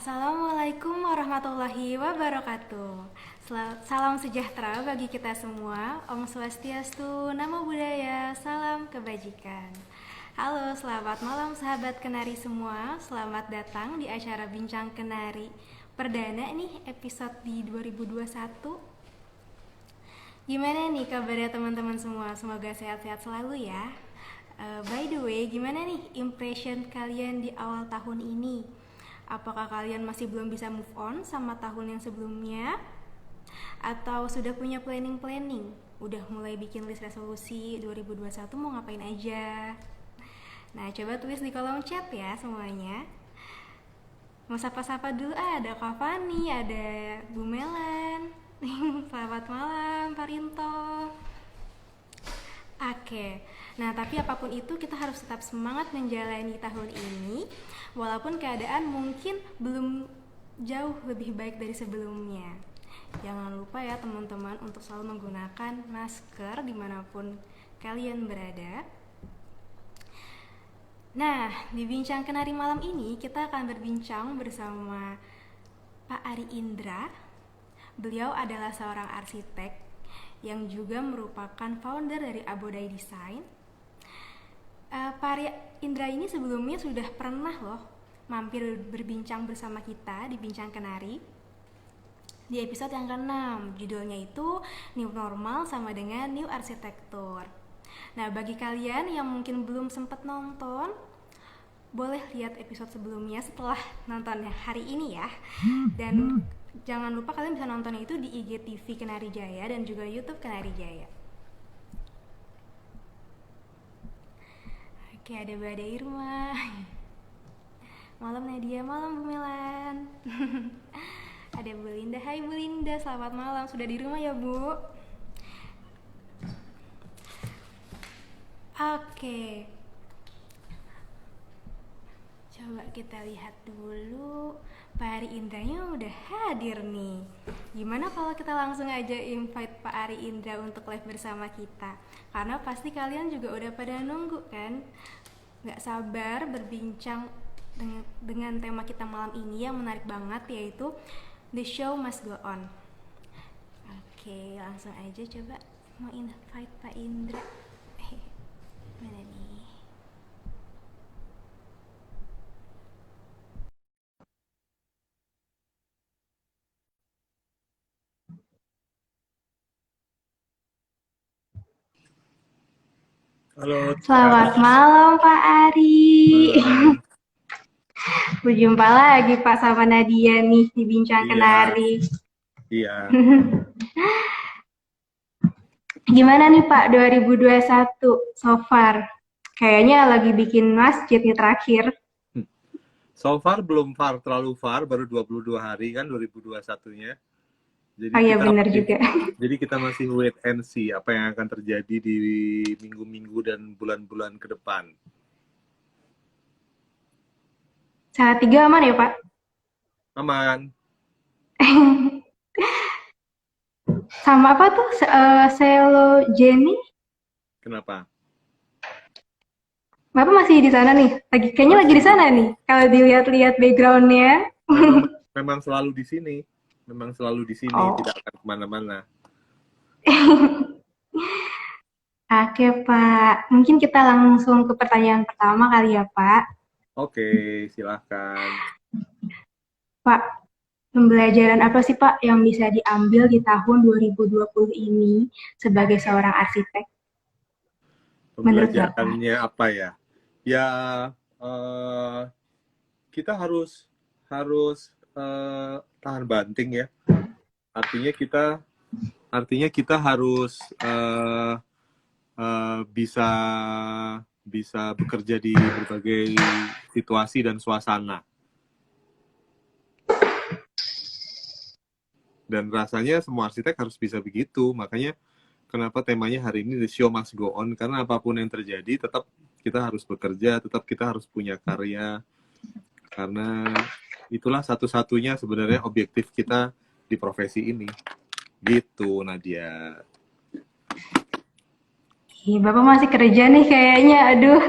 Assalamualaikum warahmatullahi wabarakatuh. Salam sejahtera bagi kita semua. Om Swastiastu, Namo Buddhaya, salam kebajikan. Halo, selamat malam sahabat kenari semua. Selamat datang di acara Bincang Kenari perdana nih, episode di 2021. Gimana nih kabarnya teman-teman semua? Semoga sehat-sehat selalu ya. By the way, gimana nih impression kalian di awal tahun ini? Apakah kalian masih belum bisa move on sama tahun yang sebelumnya? Atau sudah punya planning-planning? Udah mulai bikin list resolusi 2021 mau ngapain aja? Nah, coba tulis di kolom chat ya semuanya. Mau sapa-sapa dulu, ada Kak Fani, ada Bu Melan. Selamat malam, Pak Rinto. Oke, nah tapi apapun itu kita harus tetap semangat menjalani tahun ini walaupun keadaan mungkin belum jauh lebih baik dari sebelumnya. Jangan lupa ya teman-teman untuk selalu menggunakan masker dimanapun kalian berada. Nah, di Bincang Kenari malam ini kita akan berbincang bersama Pak Ari Indra. Beliau adalah seorang arsitek yang juga merupakan founder dari Abodai Design. Pak Ari Indra ini sebelumnya sudah pernah loh mampir berbincang bersama kita di Bincang Kenari di episode yang ke-6. Judulnya itu New Normal sama dengan New Arsitektur. Nah, bagi kalian yang mungkin belum sempat nonton, boleh lihat episode sebelumnya setelah nonton hari ini ya. Dan jangan lupa kalian bisa nonton itu di IGTV Kenari Jaya dan juga YouTube Kenari Jaya. Oke, ada Bada Irma. Malam Nadia, malam Bu Melan. Ada Bu Linda, hai Bu Linda, selamat malam. Sudah di rumah ya Bu? Oke. Coba kita lihat dulu. Pak Ari Indranya udah hadir nih. Gimana kalau kita langsung aja invite Pak Ari Indra untuk live bersama kita? Karena pasti kalian juga udah pada nunggu kan? Gak sabar berbincang dengan tema kita malam ini yang menarik banget, yaitu The Show Must Go On. Oke, langsung aja coba mau invite Pak Indra. Mana nih? Halo, Selamat malam Pak Ari. Berjumpa lagi Pak sama Nadia nih di Bincang iya, Kenari. iya. Gimana nih Pak 2021 so far? Kayaknya lagi bikin masjid nih terakhir. So far belum terlalu far, baru 22 hari kan 2021-nya. Jadi Oh iya kita bener masih juga. jadi kita masih wait and see apa yang akan terjadi di minggu-minggu dan bulan-bulan ke depan. Salatiga aman ya Pak? Aman. Sama apa tuh? Selo Jenny? Kenapa? Bapak masih di sana nih? Kayaknya lagi di Masih. sana nih. Kalau dilihat-lihat backgroundnya. Memang memang selalu di sini. Memang selalu di sini, Oh. tidak akan kemana-mana. Oke Pak, mungkin kita langsung ke pertanyaan pertama kali ya Pak. Oke, silahkan. Pak, pembelajaran apa sih Pak yang bisa diambil di tahun 2020 ini sebagai seorang arsitek menurut Bapak? Pembelajarannya apa ya? Ya, eh, kita harus harus tahan banting ya. Artinya kita harus bisa bisa bekerja di berbagai situasi dan suasana. Dan rasanya semua arsitek harus bisa begitu. Makanya kenapa temanya hari ini The Show Must Go On, karena apapun yang terjadi tetap kita harus bekerja, tetap kita harus punya karya. Karena itulah satu-satunya sebenarnya objektif kita di profesi ini. Gitu, Nadia. Bapak masih kerja nih kayaknya, aduh.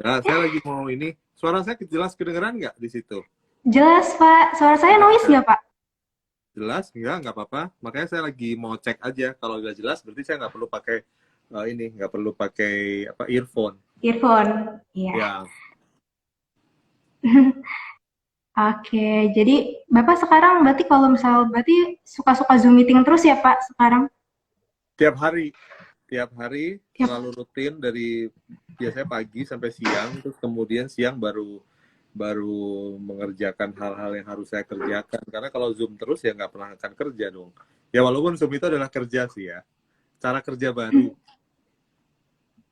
Nah, saya lagi mau ini. Suara saya jelas kedengeran nggak di situ? Jelas, Pak. Suara saya noise Oke. nggak, Pak? Jelas? Nggak apa-apa. Makanya saya lagi mau cek aja. Kalau udah jelas, berarti saya nggak perlu pakai nggak perlu pakai apa earphone. Earphone. Iya. Ya, Oke, jadi Bapak sekarang berarti kalau misal berarti suka-suka Zoom meeting terus ya, Pak, sekarang? tiap hari, tiap hari Tiap selalu rutin dari biasanya pagi sampai siang, terus kemudian siang baru baru mengerjakan hal-hal yang harus saya kerjakan. Karena kalau Zoom terus ya nggak pernah akan kerja dong. Ya walaupun Zoom itu adalah kerja sih ya, cara kerja baru.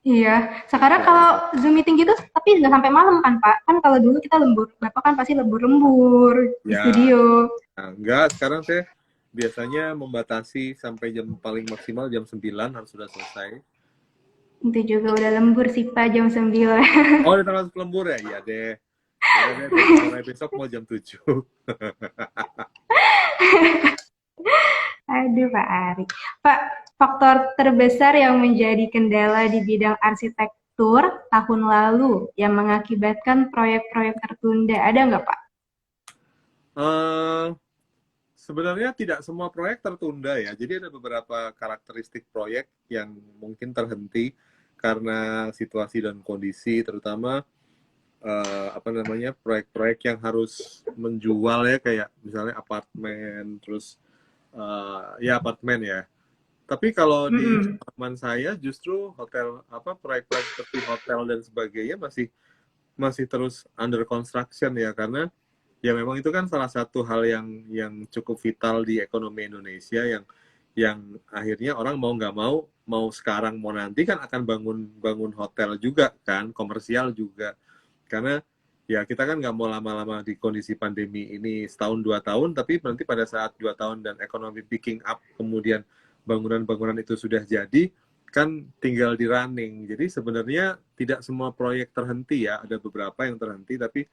Iya, sekarang kalau Ya, Zoom meeting gitu, tapi nggak sampai malam kan, Pak? Kan kalau dulu kita lembur, Bapak kan pasti lembur-lembur di ya. studio. Nah, enggak, sekarang saya biasanya membatasi sampai jam paling maksimal jam 9 harus sudah selesai. Itu juga udah lembur sih, Pak, jam 9. Oh, di tanggal lembur ya? Iya deh. Boleh deh, mulai besok mau jam 7. Aduh, Pak Ari. Pak, faktor terbesar yang menjadi kendala di bidang arsitektur tahun lalu yang mengakibatkan proyek-proyek tertunda, ada nggak, Pak? Eh, Sebenarnya tidak semua proyek tertunda ya. Jadi ada beberapa karakteristik proyek yang mungkin terhenti karena situasi dan kondisi, terutama apa namanya proyek-proyek yang harus menjual ya kayak misalnya apartemen, terus ya apartemen ya. Tapi kalau di Mm-mm. pengalaman saya justru hotel apa proyek-proyek seperti hotel dan sebagainya masih masih terus under construction ya karena ya memang itu kan salah satu hal yang cukup vital di ekonomi Indonesia yang akhirnya orang mau nggak mau sekarang mau nanti kan akan bangun bangun hotel juga kan komersial juga karena ya kita kan nggak mau lama-lama di kondisi pandemi ini setahun 2 tahun tapi nanti pada saat 2 tahun dan ekonomi picking up kemudian bangunan-bangunan itu sudah jadi kan tinggal di running jadi sebenarnya tidak semua proyek terhenti ya ada beberapa yang terhenti tapi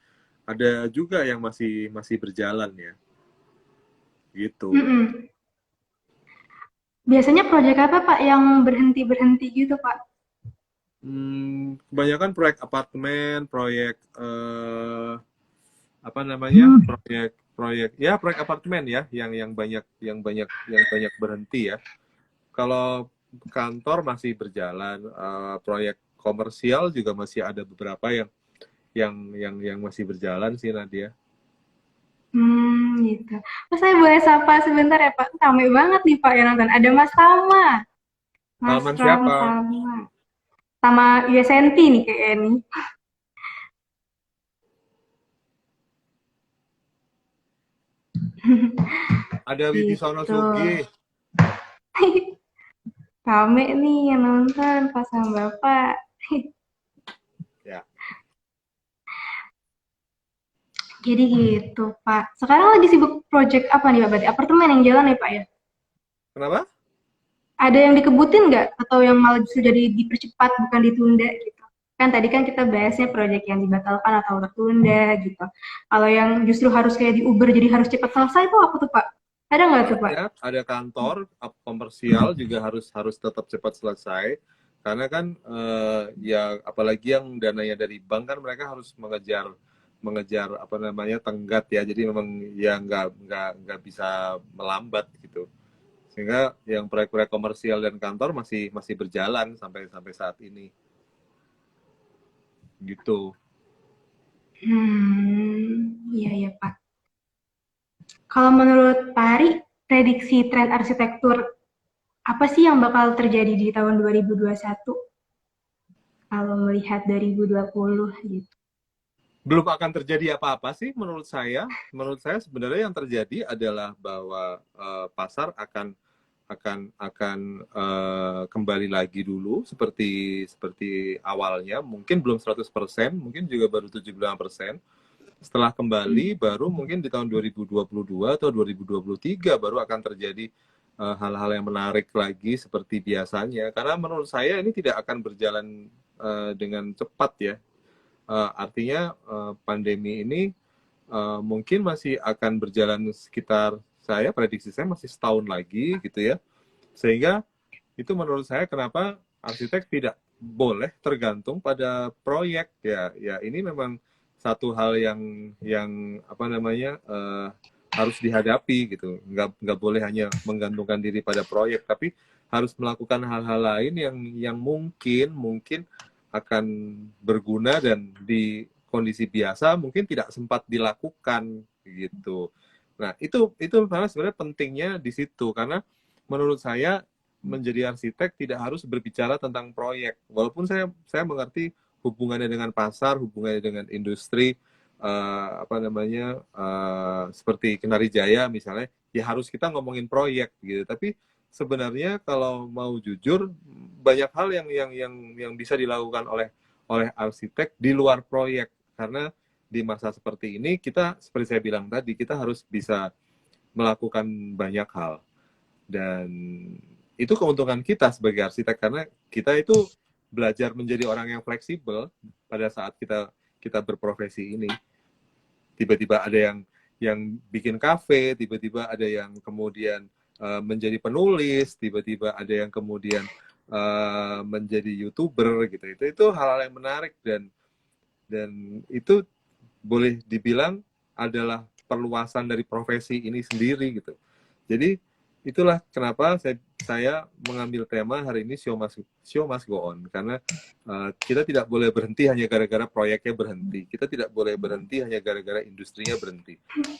ada juga yang masih masih berjalan ya gitu. Mm-mm. Biasanya proyek apa, Pak, yang berhenti-berhenti gitu, Pak? Kebanyakan proyek apartemen, proyek apa namanya, proyek ya proyek apartemen ya, yang banyak berhenti ya. Kalau kantor masih berjalan, proyek komersial juga masih ada beberapa yang masih berjalan sih Nadia. Gitu. Mas, saya boleh sapa sebentar ya, Pak? Rame banget nih, Pak, yang nonton. Ada Mas Tama. Mas Halaman Ram siapa? sama. Sama Yesenti nih kayaknya nih. Ada Wibisono Gitu. Sugih. Rame nih yang nonton pas sama Bapak. Ya. Jadi gitu, Pak. Sekarang lagi sibuk project apa nih, Pak? Berarti apartemen yang jalan ya, Pak ya? Kenapa? Ada yang dikebutin nggak? Atau yang malah justru jadi dipercepat, bukan ditunda gitu? Kan tadi kan kita bahasnya project yang dibatalkan atau tertunda gitu. Kalau yang justru harus kayak diuber jadi harus cepat selesai itu apa tuh, Pak? Ada nggak tuh, Pak? Ada kantor komersial juga harus harus tetap cepat selesai karena kan ya apalagi yang dananya dari bank kan mereka harus mengejar mengejar apa namanya tenggat ya jadi memang ya nggak bisa melambat gitu sehingga yang proyek-proyek komersial dan kantor masih masih berjalan sampai sampai saat ini gitu. Iya ya, Pak. Kalau menurut Pak Ari, prediksi tren arsitektur apa sih yang bakal terjadi di tahun 2021 kalau melihat 2020 gitu? Belum akan terjadi apa-apa sih menurut saya. Menurut saya sebenarnya yang terjadi adalah bahwa pasar akan kembali lagi dulu seperti seperti awalnya. Mungkin belum 100%, mungkin juga baru 75%. Setelah kembali baru mungkin di tahun 2022 atau 2023 baru akan terjadi hal-hal yang menarik lagi seperti biasanya. Karena menurut saya ini tidak akan berjalan dengan cepat ya. Artinya pandemi ini mungkin masih akan berjalan sekitar saya prediksi saya masih setahun lagi gitu ya. Sehingga itu menurut saya kenapa arsitek tidak boleh tergantung pada proyek ya. Ya ini memang satu hal yang apa namanya harus dihadapi gitu. Nggak boleh hanya menggantungkan diri pada proyek, tapi harus melakukan hal-hal lain yang mungkin akan berguna dan di kondisi biasa mungkin tidak sempat dilakukan gitu. Nah, itu malah sebenarnya pentingnya di situ karena menurut saya menjadi arsitek tidak harus berbicara tentang proyek. Walaupun saya mengerti hubungannya dengan pasar, hubungannya dengan industri, apa namanya seperti Kenari Jaya misalnya, ya harus kita ngomongin proyek gitu. Tapi sebenarnya kalau mau jujur banyak hal yang bisa dilakukan oleh arsitek di luar proyek karena di masa seperti ini kita seperti saya bilang tadi kita harus bisa melakukan banyak hal dan itu keuntungan kita sebagai arsitek karena kita itu belajar menjadi orang yang fleksibel pada saat kita berprofesi ini. Tiba-tiba ada yang bikin kafe, tiba-tiba ada yang kemudian menjadi penulis, tiba-tiba ada yang kemudian menjadi YouTuber gitu. Itu hal-hal yang menarik dan itu boleh dibilang adalah perluasan dari profesi ini sendiri gitu. Jadi itulah kenapa saya mengambil tema hari ini show must go on karena kita tidak boleh berhenti hanya gara-gara proyeknya berhenti. Kita tidak boleh berhenti hanya gara-gara industrinya berhenti.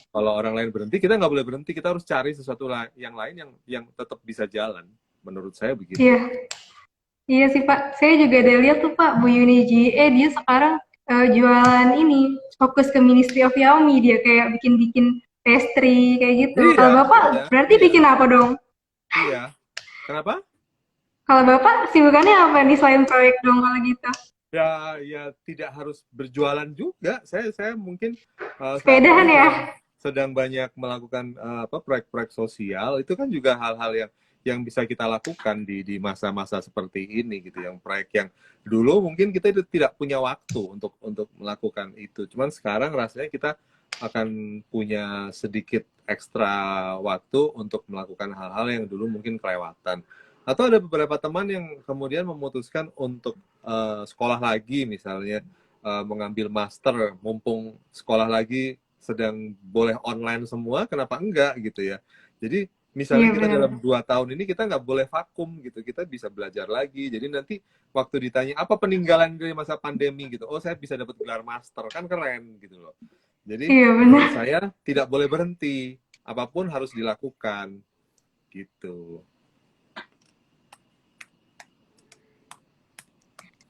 Kalau orang lain berhenti, kita nggak boleh berhenti. Kita harus cari sesuatu yang lain yang tetap bisa jalan. Menurut saya begitu. Iya, iya sih Pak. Saya juga ada lihat tuh Pak, Bu Yuni JE dia sekarang jualan ini, fokus ke Ministry of Yaomi, dia kayak bikin-bikin pastry kayak gitu. Iya, Kalau Bapak iya, berarti iya, bikin apa dong? iya. Kenapa? Kalau Bapak sibukannya apa nih selain proyek dong kalau gitu? Ya tidak harus berjualan juga. Saya mungkin saat Sepedahan ini ya? sedang banyak melakukan apa proyek-proyek sosial. Itu kan juga hal-hal yang bisa kita lakukan di masa-masa seperti ini gitu. Yang proyek yang dulu mungkin kita itu tidak punya waktu untuk melakukan itu. Cuman sekarang rasanya kita akan punya sedikit ekstra waktu untuk melakukan hal-hal yang dulu mungkin kelewatan. Atau ada beberapa teman yang kemudian memutuskan untuk sekolah lagi misalnya mengambil master mumpung sekolah lagi sedang boleh online semua kenapa enggak gitu ya jadi misalnya Iya kita benar. dalam 2 tahun ini kita nggak boleh vakum gitu kita bisa belajar lagi jadi nanti waktu ditanya apa peninggalan dari masa pandemi gitu oh saya bisa dapat gelar master kan keren gitu loh jadi Iya benar. menurut saya tidak boleh berhenti apapun harus dilakukan gitu.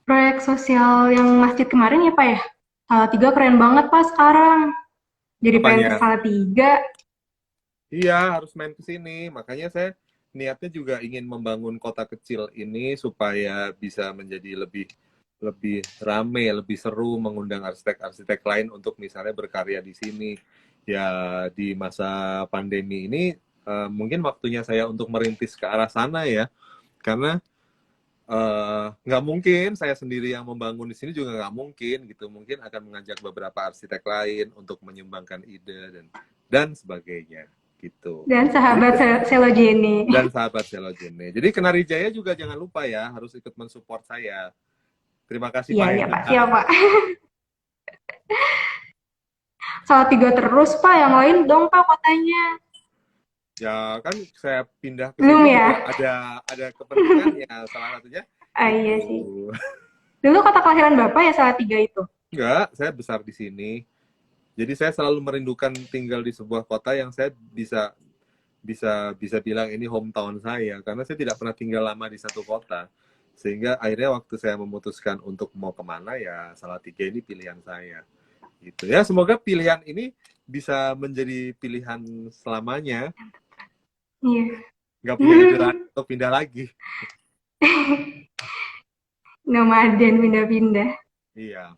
Proyek sosial yang masjid kemarin ya Pak ya? Salatiga keren banget Pak sekarang. Jadi pengen ke Apanya? Salatiga. Iya, harus main ke sini. Makanya saya niatnya juga ingin membangun kota kecil ini supaya bisa menjadi lebih lebih rame, lebih seru, mengundang arsitek-arsitek lain untuk misalnya berkarya di sini. Ya, di masa pandemi ini mungkin waktunya saya untuk merintis ke arah sana ya. Karena nggak mungkin saya sendiri yang membangun di sini juga nggak mungkin gitu. Mungkin akan mengajak beberapa arsitek lain untuk menyumbangkan ide dan sebagainya gitu. Dan Jadi sahabat Selojeni. dan sahabat Selojene. Jadi Kenari Jaya juga jangan lupa ya harus ikut mensupport saya. Terima kasih Iya, Pak iya Pak. Hendra. Siap Pak. Salatiga terus Pak. Yang lain dong Pak kotanya. Ya kan saya pindah ke Belum sini ya? juga ada kepentingannya salah satunya Ah itu. iya sih. Dulu kota kelahiran Bapak ya Salatiga itu? Enggak, saya besar di sini. Jadi saya selalu merindukan tinggal di sebuah kota yang saya bisa bisa bilang ini hometown saya karena saya tidak pernah tinggal lama di satu kota sehingga akhirnya waktu saya memutuskan untuk mau kemana ya Salatiga ini pilihan saya gitu ya semoga pilihan ini bisa menjadi pilihan selamanya Iya. nggak punya ide untuk pindah lagi Nomaden pindah-pindah. iya.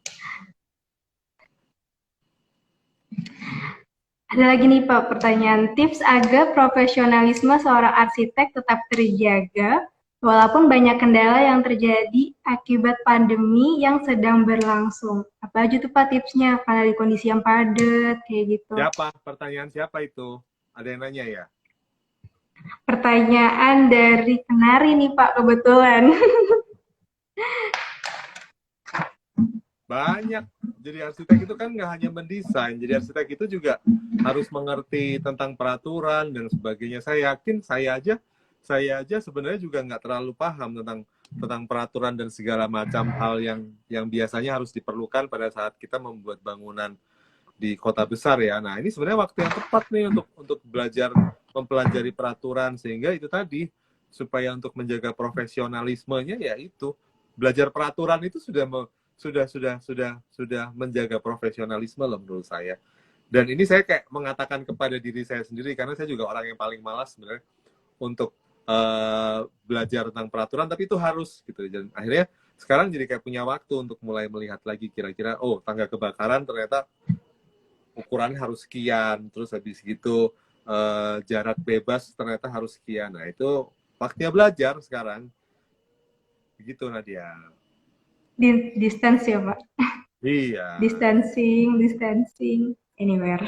Ada lagi nih Pak pertanyaan tips agar profesionalisme seorang arsitek tetap terjaga walaupun banyak kendala yang terjadi akibat pandemi yang sedang berlangsung. Apa aja tuh Pak tipsnya? Karena di kondisi yang padat kayak gitu. Pertanyaan siapa itu ada yang nanya ya Pertanyaan dari Kenari nih Pak kebetulan. Banyak. Jadi arsitek itu kan nggak hanya mendesain. Jadi arsitek itu juga harus mengerti tentang peraturan dan sebagainya. Saya yakin saya aja sebenarnya juga nggak terlalu paham tentang peraturan dan segala macam hal yang biasanya harus diperlukan pada saat kita membuat bangunan di kota besar ya. Nah, ini sebenarnya waktu yang tepat nih untuk belajar mempelajari peraturan, sehingga itu tadi supaya untuk menjaga profesionalismenya, ya itu belajar peraturan itu sudah menjaga profesionalisme loh menurut saya. Dan ini saya kayak mengatakan kepada diri saya sendiri, karena saya juga orang yang paling malas sebenarnya untuk belajar tentang peraturan, tapi itu harus gitu. Dan akhirnya sekarang jadi kayak punya waktu untuk mulai melihat lagi kira-kira, oh tangga kebakaran ternyata ukurannya harus sekian, terus habis gitu jarak bebas ternyata harus sekian. Nah itu waktunya belajar sekarang. Begitu Nadia. Distance ya Pak? Iya. Distancing, anywhere.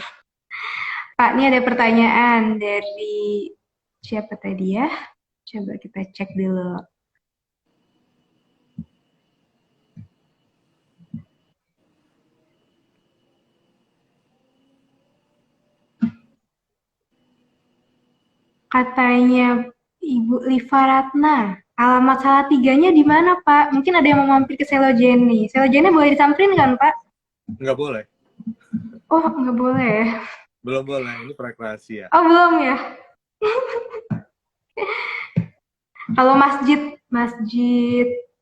Pak, ini ada pertanyaan dari siapa tadi ya? Coba kita cek dulu. Katanya Ibu Liva Ratna, alamat Salatiganya di mana Pak? Mungkin ada yang mau mampir ke Selojeni. Selojeni boleh disamperin kan Pak? Nggak boleh. Oh, nggak boleh. Belum boleh, ini proyek rahasia. Oh, belum ya? Kalau masjid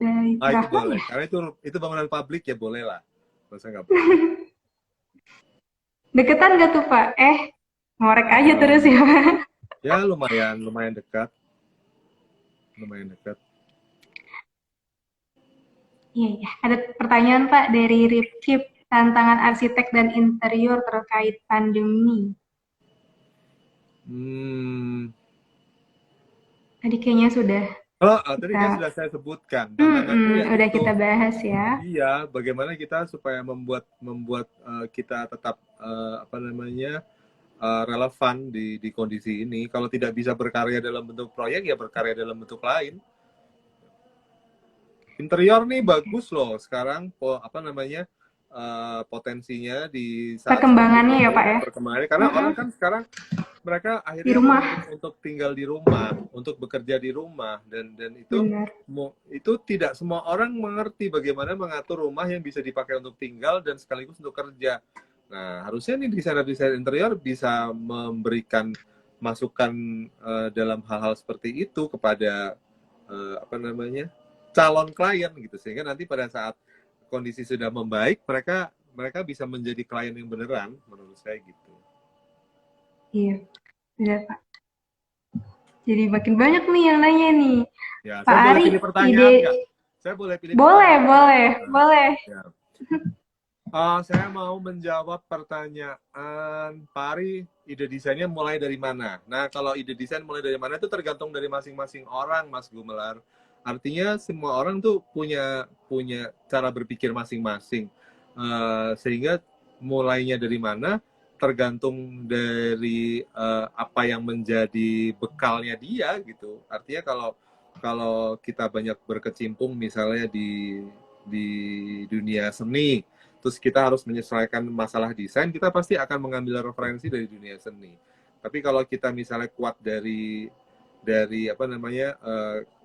Itu boleh. ya? Karena itu bangunan publik ya boleh lah. Masa nggak boleh. Deketan nggak tuh Pak? Ngorek aja terus ya Pak. Ya lumayan dekat. Lumayan dekat. Iya. Ada pertanyaan Pak dari Rifkip, tantangan arsitek dan interior terkait pandemi. Tadi kayaknya sudah. Tadi kan sudah saya sebutkan. Tantangannya Udah kita bahas ya. Iya, bagaimana kita supaya membuat kita tetap relevan di kondisi ini. Kalau tidak bisa berkarya dalam bentuk proyek, ya berkarya dalam bentuk lain. Interior nih bagus loh sekarang, potensinya di saat perkembangannya ya Pak ya. Perkembangannya karena orang kan sekarang mereka akhirnya di rumah. Untuk tinggal di rumah, untuk bekerja di rumah, dan itu tidak semua orang mengerti bagaimana mengatur rumah yang bisa dipakai untuk tinggal dan sekaligus untuk kerja. Nah, harusnya nih desainer interior bisa memberikan masukan dalam hal-hal seperti itu kepada calon klien gitu, sehingga nanti pada saat kondisi sudah membaik, mereka bisa menjadi klien yang beneran, menurut saya gitu. Iya, benar Pak. Jadi makin banyak nih yang nanya nih. Ya, Pak saya Ari, boleh pilih pertanyaan nggak? Saya boleh pilih boleh. Ya. Saya mau menjawab pertanyaan Pak Ari, ide desainnya mulai dari mana? Nah, kalau ide desain mulai dari mana itu tergantung dari masing-masing orang, Mas Gumelar. Artinya semua orang tuh punya cara berpikir masing-masing. Sehingga mulainya dari mana tergantung dari apa yang menjadi bekalnya dia gitu. Artinya kalau kita banyak berkecimpung misalnya di dunia seni, terus kita harus menyesuaikan masalah desain, kita pasti akan mengambil referensi dari dunia seni. Tapi kalau kita misalnya kuat dari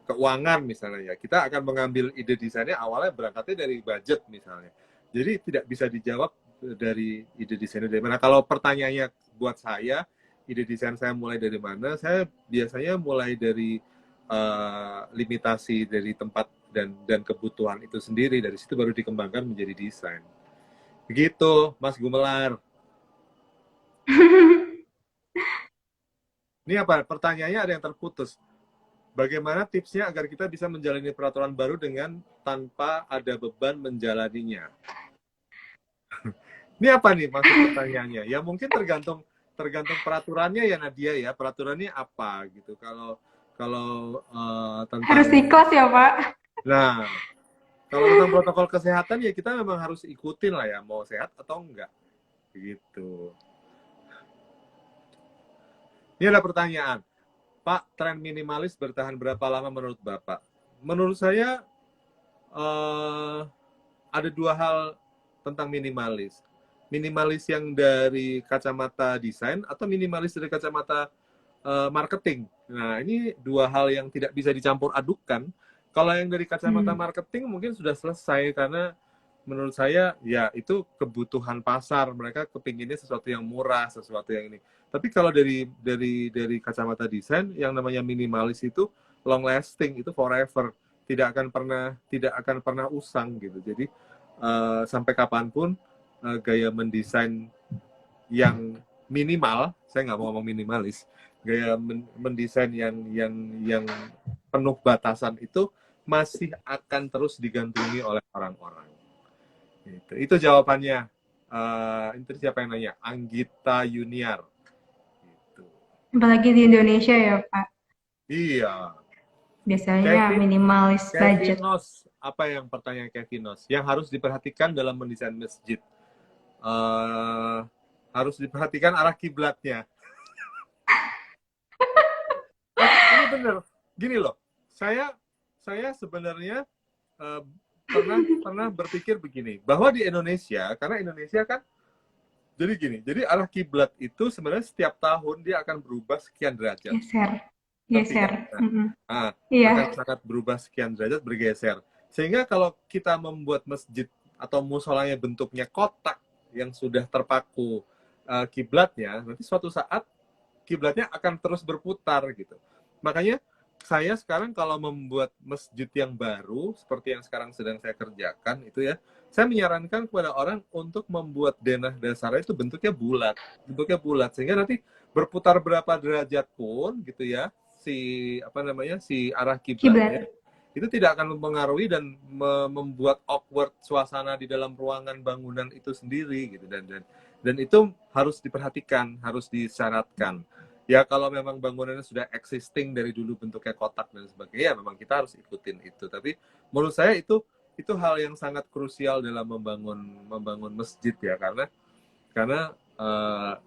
keuangan misalnya, ya kita akan mengambil ide desainnya awalnya berangkatnya dari budget misalnya. Jadi tidak bisa dijawab dari ide desainnya dari mana. Kalau pertanyaannya buat saya, ide desain saya mulai dari mana? Saya biasanya mulai dari limitasi dari tempat dan kebutuhan itu sendiri. Dari situ baru dikembangkan menjadi desain. Begitu, Mas Gumelar. Ini apa? Pertanyaannya ada yang terputus. Bagaimana tipsnya agar kita bisa menjalani peraturan baru dengan tanpa ada beban menjalaninya? Ini apa nih maksud pertanyaannya? Ya mungkin tergantung peraturannya ya Nadia ya. Peraturannya apa gitu. Kalau tentang harus ikhlas ya Pak. Nah, kalau tentang protokol kesehatan ya kita memang harus ikutin lah ya, mau sehat atau enggak. Begitu. Ini ada pertanyaan. Pak, tren minimalis bertahan berapa lama menurut Bapak? Menurut saya ada dua hal tentang minimalis. Minimalis yang dari kacamata desain atau minimalis dari kacamata marketing. Nah, ini dua hal yang tidak bisa dicampur adukan. Kalau yang dari kacamata marketing mungkin sudah selesai, karena menurut saya ya itu kebutuhan pasar. Mereka kepinginnya sesuatu yang murah, sesuatu yang ini. Tapi kalau dari kacamata desain, yang namanya minimalis itu long lasting, itu forever, tidak akan pernah usang gitu. Jadi sampai kapanpun gaya mendesain yang minimal, saya nggak mau ngomong minimalis, gaya mendesain yang penuh batasan itu masih akan terus digandrungi oleh orang-orang. Itu jawabannya. Itu siapa yang nanya? Anggita Yuniar. Gitu. Apalagi di Indonesia ya, Pak. Iya. Biasanya minimalis budget. Kevinos, apa yang pertanyaan Kevinos? Yang harus diperhatikan dalam mendesain masjid. Harus diperhatikan arah kiblatnya. Ini bener. Gini loh, saya sebenarnya pernah berpikir begini, bahwa di Indonesia, karena Indonesia kan jadi gini, jadi arah kiblat itu sebenarnya setiap tahun dia akan berubah sekian derajat. Geser. Iya. Akan sangat berubah sekian derajat, bergeser. Sehingga kalau kita membuat masjid atau musolanya bentuknya kotak yang sudah terpaku kiblatnya, nanti suatu saat kiblatnya akan terus berputar gitu. Makanya saya sekarang kalau membuat masjid yang baru seperti yang sekarang sedang saya kerjakan itu ya, saya menyarankan kepada orang untuk membuat denah dasarnya itu bentuknya bulat, sehingga nanti berputar berapa derajat pun gitu ya, si arah kiblatnya itu tidak akan mempengaruhi dan membuat awkward suasana di dalam ruangan bangunan itu sendiri gitu, dan itu harus diperhatikan, harus disyaratkan. Ya kalau memang bangunannya sudah existing dari dulu bentuknya kotak dan sebagainya, ya memang kita harus ikutin itu. Tapi menurut saya itu hal yang sangat krusial dalam membangun masjid ya, karena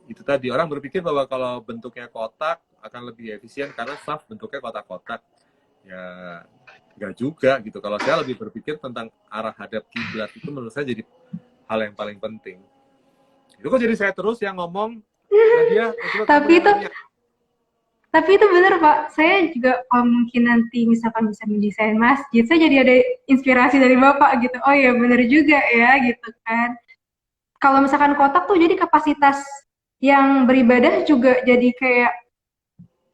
itu tadi orang berpikir bahwa kalau bentuknya kotak akan lebih efisien karena saf bentuknya kotak-kotak. Ya enggak juga gitu. Kalau saya lebih berpikir tentang arah hadap kiblat, itu menurut saya jadi hal yang paling penting. Itu kok jadi saya terus yang ngomong. Nadia, tapi itu benar Pak, saya juga kalau mungkin nanti misalkan bisa mendesain masjid, saya jadi ada inspirasi dari Bapak gitu. Oh iya benar juga ya gitu kan. Kalau misalkan kotak tuh jadi kapasitas yang beribadah juga jadi kayak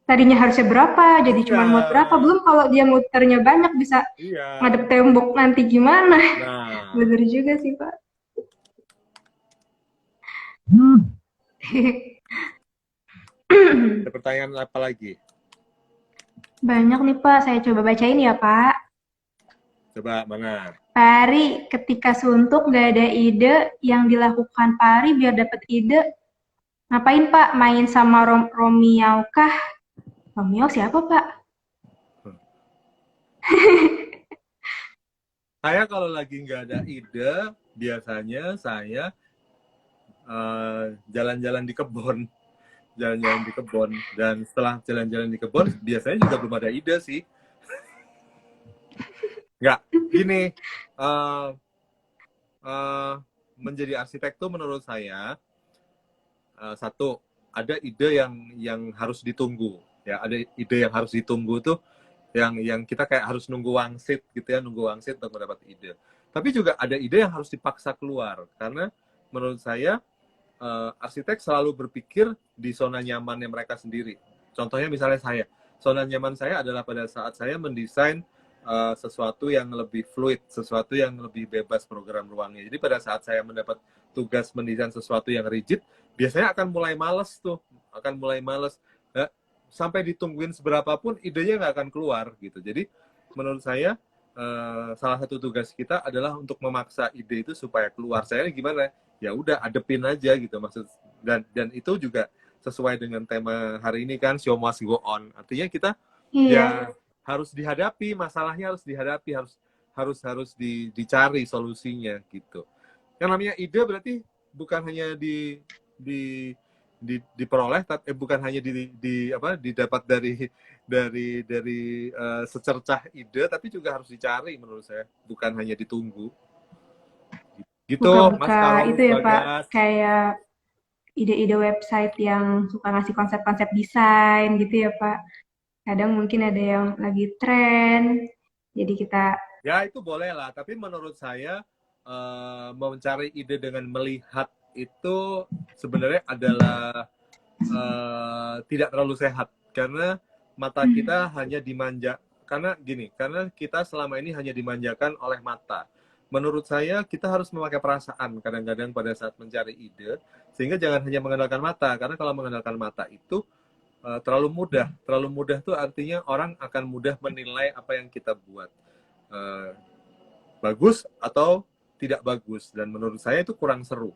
tadinya harusnya berapa, jadi cuma muat berapa. Belum kalau dia muternya banyak bisa ngadep tembok nanti gimana. Benar juga sih Pak. Ada pertanyaan apa lagi? Banyak nih Pak, saya coba bacain ya Pak. Coba, mana? Pak Ari, ketika suntuk gak ada ide, yang dilakukan Pak Ari biar dapat ide, ngapain Pak? Main sama Romeo kah? Romeo siapa Pak? Saya kalau lagi nggak ada ide, biasanya saya jalan-jalan di kebun. Dan setelah jalan-jalan di kebun, biasanya juga belum ada ide sih. Nggak, gini, menjadi arsitek tuh menurut saya, satu, ada ide yang harus ditunggu. Ya, ada ide yang harus ditunggu tuh, yang kita kayak harus nunggu wangsit gitu ya, nunggu wangsit untuk mendapat ide. Tapi juga ada ide yang harus dipaksa keluar, karena menurut saya arsitek selalu berpikir di zona nyamannya mereka sendiri. Contohnya misalnya zona nyaman saya adalah pada saat saya mendesain sesuatu yang lebih fluid, sesuatu yang lebih bebas program ruangnya. Jadi pada saat saya mendapat tugas mendesain sesuatu yang rigid, biasanya akan mulai males. Ya, sampai ditungguin seberapapun idenya nggak akan keluar gitu. Jadi menurut saya salah satu tugas kita adalah untuk memaksa ide itu supaya keluar. Saya gimana? Ya udah adepin aja gitu maksud, dan itu juga sesuai dengan tema hari ini kan, show must go on. Artinya kita ya harus dihadapi, masalahnya harus dihadapi, harus dicari solusinya gitu. Yang namanya ide berarti bukan hanya diperoleh, tapi bukan hanya didapat dari secercah ide, tapi juga harus dicari menurut saya, bukan hanya ditunggu. Gitu, Mas Buka-buka Karolus itu ya Pak, Bagas. kayak ide-ide website yang suka ngasih konsep-konsep desain gitu ya Pak. Kadang mungkin ada yang lagi tren, jadi kita Ya itu boleh lah, tapi menurut saya mencari ide dengan melihat itu sebenarnya adalah tidak terlalu sehat karena mata kita hanya dimanja karena gini, karena kita selama ini hanya dimanjakan oleh mata. Menurut saya kita harus memakai perasaan kadang-kadang pada saat mencari ide, sehingga jangan hanya mengandalkan mata, karena kalau mengandalkan mata itu terlalu mudah. Terlalu mudah tuh artinya orang akan mudah menilai apa yang kita buat. Eh, Bagus atau tidak bagus, dan menurut saya itu kurang seru.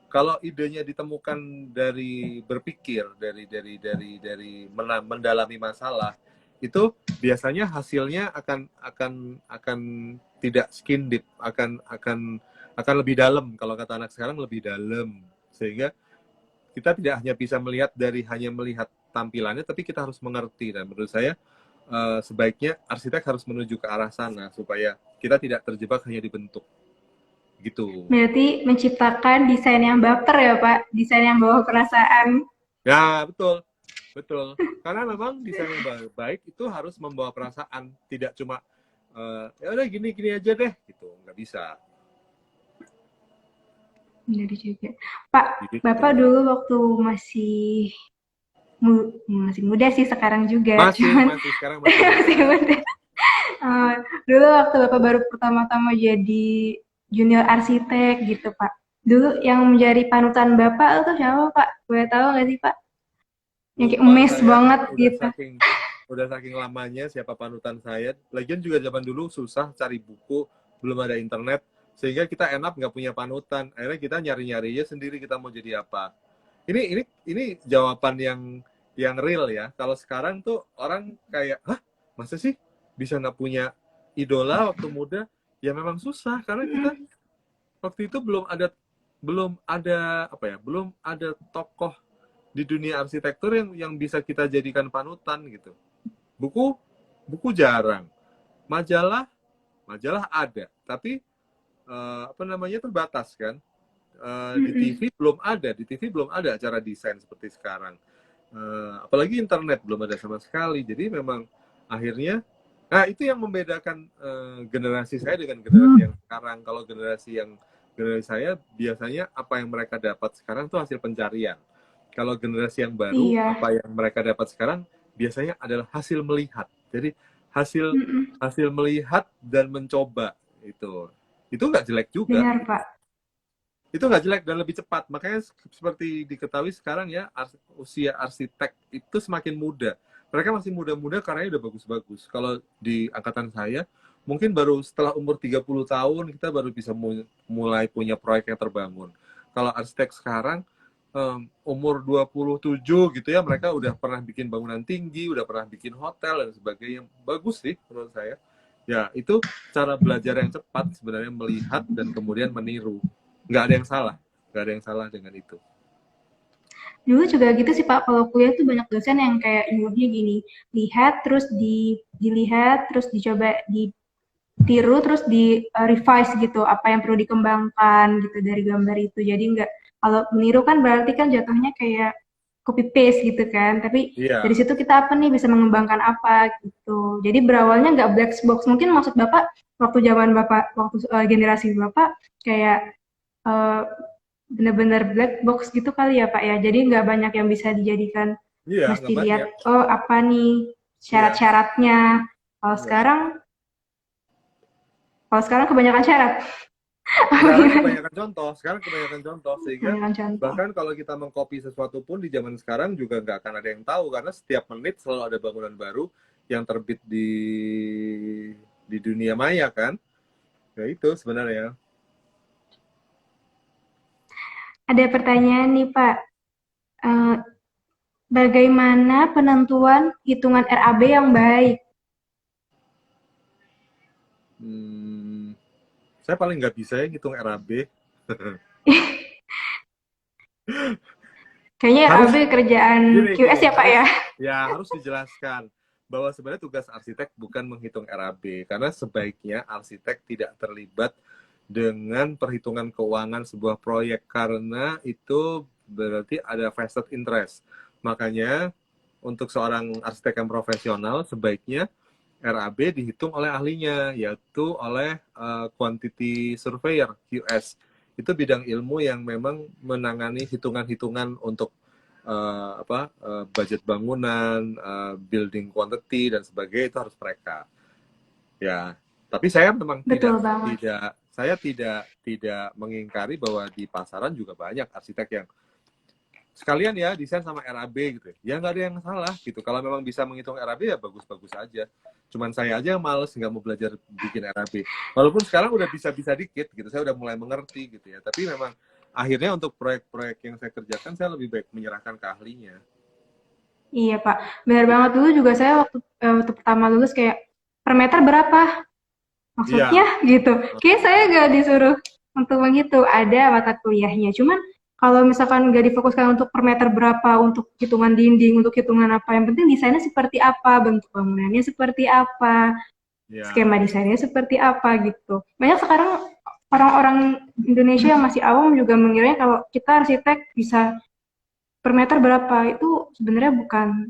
Kalau idenya ditemukan dari berpikir, dari mendalami masalah, itu biasanya hasilnya akan tidak skin deep, akan lebih dalam. Kalau kata anak sekarang lebih dalam, sehingga kita tidak hanya bisa melihat dari hanya melihat tampilannya, tapi kita harus mengerti. Dan menurut saya sebaiknya arsitek harus menuju ke arah sana supaya kita tidak terjebak hanya di bentuk gitu. berarti menciptakan desain yang baper ya Pak, desain yang bawa perasaan. Ya, betul. Betul. Karena memang desain yang baik itu harus membawa perasaan, tidak cuma ya udah gini-gini aja deh gitu. Nggak bisa. Benar juga. Pak, Gitu. Bapak dulu waktu masih muda sih sekarang juga, cuman Masih sekarang masih masih muda. muda. Dulu waktu Bapak baru pertama-tama jadi junior arsitek gitu, Pak. Dulu yang menjadi panutan Bapak itu siapa, Pak? Boleh tahu nggak sih, Pak? Yang kayak Lupa emes saya, banget udah gitu. saking udah saking lamanya siapa panutan saya. Lagian juga zaman dulu susah cari buku, belum ada internet, sehingga kita enak nggak punya panutan. Akhirnya kita nyari-nyari aja sendiri kita mau jadi apa. Ini jawaban yang real ya. Kalau sekarang tuh orang kayak, hah, masa sih bisa nggak punya idola waktu muda? Ya memang susah karena kita waktu itu belum ada apa ya, belum ada tokoh di dunia arsitektur yang bisa kita jadikan panutan gitu. Buku buku jarang, majalah majalah ada, tapi apa namanya terbatas kan. Di TV Mm-mm. belum ada acara desain seperti sekarang. Apalagi internet belum ada sama sekali. Jadi memang akhirnya, nah itu yang membedakan generasi saya dengan generasi yang sekarang. Kalau generasi saya biasanya apa yang mereka dapat sekarang itu hasil pencarian. Kalau generasi yang baru, Iya, apa yang mereka dapat sekarang biasanya adalah hasil melihat. Jadi hasil mm-mm. hasil melihat dan mencoba itu nggak jelek juga. Benar, Pak. Itu nggak jelek dan lebih cepat. Makanya seperti diketahui sekarang ya, usia arsitek itu semakin muda. Mereka masih muda-muda karena udah bagus-bagus. Kalau di angkatan saya, mungkin baru setelah umur 30 tahun kita baru bisa mulai punya proyek yang terbangun. Kalau arsitek sekarang umur 27 gitu ya, mereka udah pernah bikin bangunan tinggi, udah pernah bikin hotel dan sebagainya. Bagus sih menurut saya. Ya, itu cara belajar yang cepat sebenarnya, melihat dan kemudian meniru. Nggak ada yang salah dengan itu. Dulu juga gitu sih Pak, kalau kuliah tuh banyak dosen yang kayak nyuruhnya gini, lihat terus dilihat terus dicoba ditiru terus di revise gitu apa yang perlu dikembangkan gitu dari gambar itu. Jadi nggak, kalau meniru kan berarti kan jatuhnya kayak copy paste gitu kan. Tapi dari Iya, situ kita apa nih bisa mengembangkan apa gitu. Jadi berawalnya nggak black box. Mungkin maksud Bapak waktu zaman Bapak waktu generasi Bapak kayak eh, benar-benar black box gitu kali ya Pak ya. Jadi nggak banyak yang bisa dijadikan iya, mesti nggak lihat banyak. oh apa nih Iya, syarat-syaratnya. Kalau iya. sekarang kalau sekarang kebanyakan syarat. Apa Sekarang gimana? kebanyakan contoh sehingga Kebanyakan contoh. bahkan kalau kita mengcopy sesuatu pun di zaman sekarang juga nggak akan ada yang tahu karena setiap menit selalu ada bangunan baru yang terbit di dunia maya kan. Ya itu sebenarnya. Ada pertanyaan nih Pak. Eh, Bagaimana penentuan hitungan RAB yang baik? Hmm, saya paling nggak bisa ya ngitung RAB. Kayaknya Harus RAB kerjaan gini QS gini ya Pak harus ya? ya harus dijelaskan bahwa sebenarnya tugas arsitek bukan menghitung RAB karena sebaiknya arsitek tidak terlibat dengan perhitungan keuangan sebuah proyek, karena itu berarti ada vested interest. Makanya untuk seorang arsitek yang profesional sebaiknya RAB dihitung oleh ahlinya, yaitu oleh quantity surveyor QS. Itu bidang ilmu yang memang menangani hitungan-hitungan untuk budget bangunan, building quantity dan sebagainya, itu harus mereka. Ya, tapi saya memang Betul banget. tidak mengingkari bahwa di pasaran juga banyak arsitek yang sekalian ya desain sama RAB gitu ya, nggak ada yang salah gitu. Kalau memang bisa menghitung RAB ya bagus-bagus aja. Cuman saya aja yang males, nggak mau belajar bikin RAB, walaupun sekarang udah bisa-bisa dikit gitu, saya udah mulai mengerti gitu ya. Tapi memang akhirnya untuk proyek-proyek yang saya kerjakan, saya lebih baik menyerahkan ke ahlinya. Iya Pak, benar banget. Dulu juga saya waktu pertama lulus kayak per meter berapa? Iya. Maksudnya gitu. Kayak saya gak disuruh untuk begitu. Ada mata kuliahnya. Cuman kalau misalkan nggak difokuskan untuk per meter berapa, untuk hitungan dinding, untuk hitungan apa, yang penting desainnya seperti apa, bentuk bangunannya seperti apa, skema Ya, desainnya seperti apa gitu. Banyak sekarang orang-orang Indonesia yang masih awam juga mengiranya kalau kita arsitek bisa per meter berapa. Itu sebenarnya bukan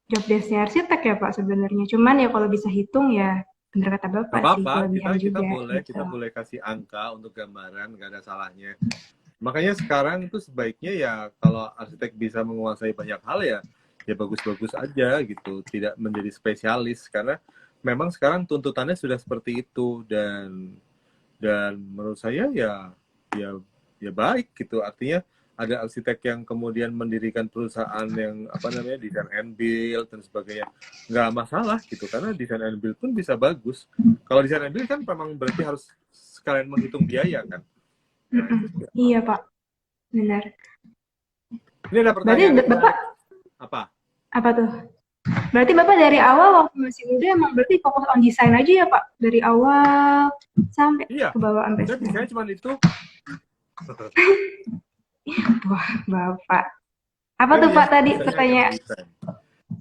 job desk-nya arsitek ya Pak sebenarnya. Cuman ya kalau bisa hitung ya bener kata nggak Bapak sih, apa-apa, kita kelebihan kita juga boleh gitu. kita boleh kasih angka untuk gambaran, nggak ada salahnya. Makanya sekarang itu sebaiknya ya kalau arsitek bisa menguasai banyak hal ya, ya bagus-bagus aja gitu, tidak menjadi spesialis, karena memang sekarang tuntutannya sudah seperti itu. Dan menurut saya ya ya ya baik gitu, artinya ada arsitek yang kemudian mendirikan perusahaan yang design and build dan sebagainya, nggak masalah gitu, karena design and build pun bisa bagus. Kalau design and build kan memang berarti harus sekalian menghitung biaya kan. Nah itu sih Iya Pak, benar. ini ada Berarti pertanyaan yang Bapak menarik. Apa? apa tuh? Berarti Bapak dari awal waktu masih muda emang berarti fokus on desain aja ya Pak? Dari awal sampai Iya, ke bawah sampai saya sekarang. bisanya cuma itu. Wah, Bapak. Apa Saya tuh Pak tadi bisanya hanya pertanyaan? mendesain.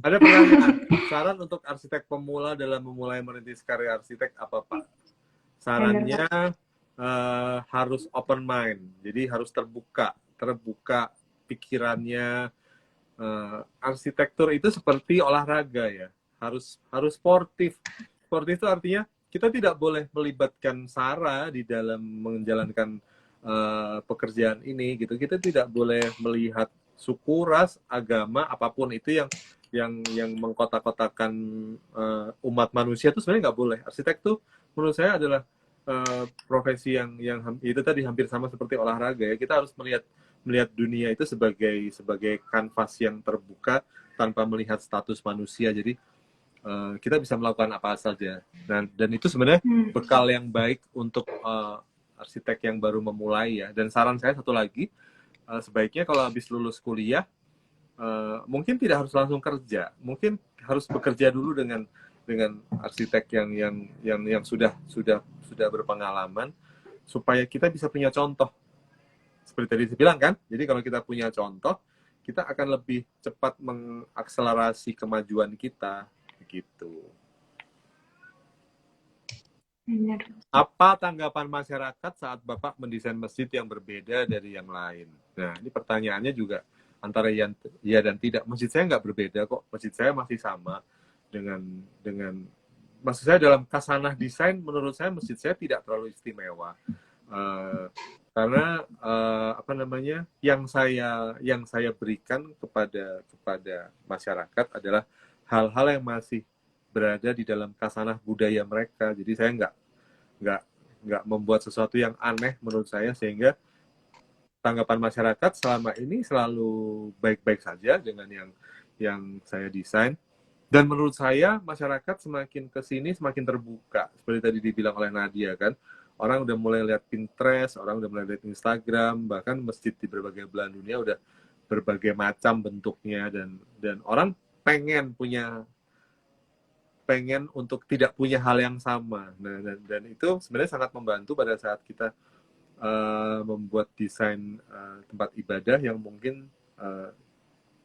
Ada pertanyaan, saran untuk arsitek pemula dalam memulai merintis karya arsitek apa Pak? Benar Pak. Sarannya harus open mind, jadi harus terbuka pikirannya. Arsitektur itu seperti olahraga ya, harus sportif. Sportif itu artinya kita tidak boleh melibatkan sara di dalam menjalankan pekerjaan ini gitu. Kita tidak boleh melihat suku, ras, agama, apapun itu yang mengkotak-kotakan umat manusia, itu sebenarnya nggak boleh. Arsitek tuh menurut saya adalah profesi yang itu tadi hampir sama seperti olahraga ya. Kita harus melihat dunia itu sebagai kanvas yang terbuka tanpa melihat status manusia. Jadi kita bisa melakukan apa saja. Dan itu sebenarnya bekal yang baik untuk arsitek yang baru memulai ya. Dan saran saya satu lagi, sebaiknya kalau habis lulus kuliah, mungkin tidak harus langsung kerja, mungkin harus bekerja dulu dengan arsitek yang sudah berpengalaman, supaya kita bisa punya contoh. Seperti tadi saya bilang kan, jadi kalau kita punya contoh, kita akan lebih cepat mengakselerasi kemajuan kita, gitu. Benar. Apa tanggapan masyarakat saat Bapak mendesain masjid yang berbeda dari yang lain? Nah, ini pertanyaannya juga antara ya dan tidak. Masjid saya nggak berbeda kok. Masjid saya masih sama dengan maksud saya dalam khasanah desain, menurut saya masjid saya tidak terlalu istimewa. Karena yang saya berikan kepada masyarakat adalah hal-hal yang masih berada di dalam khasanah budaya mereka. Jadi saya nggak membuat sesuatu yang aneh menurut saya, sehingga tanggapan masyarakat selama ini selalu baik-baik saja dengan yang saya desain. Dan menurut saya masyarakat semakin kesini semakin terbuka, seperti tadi dibilang oleh Nadia kan, orang udah mulai lihat Pinterest, orang udah mulai lihat Instagram, bahkan masjid di berbagai belahan dunia udah berbagai macam bentuknya, dan orang pengen untuk tidak punya hal yang sama. Nah, dan itu sebenarnya sangat membantu pada saat kita membuat desain tempat ibadah yang mungkin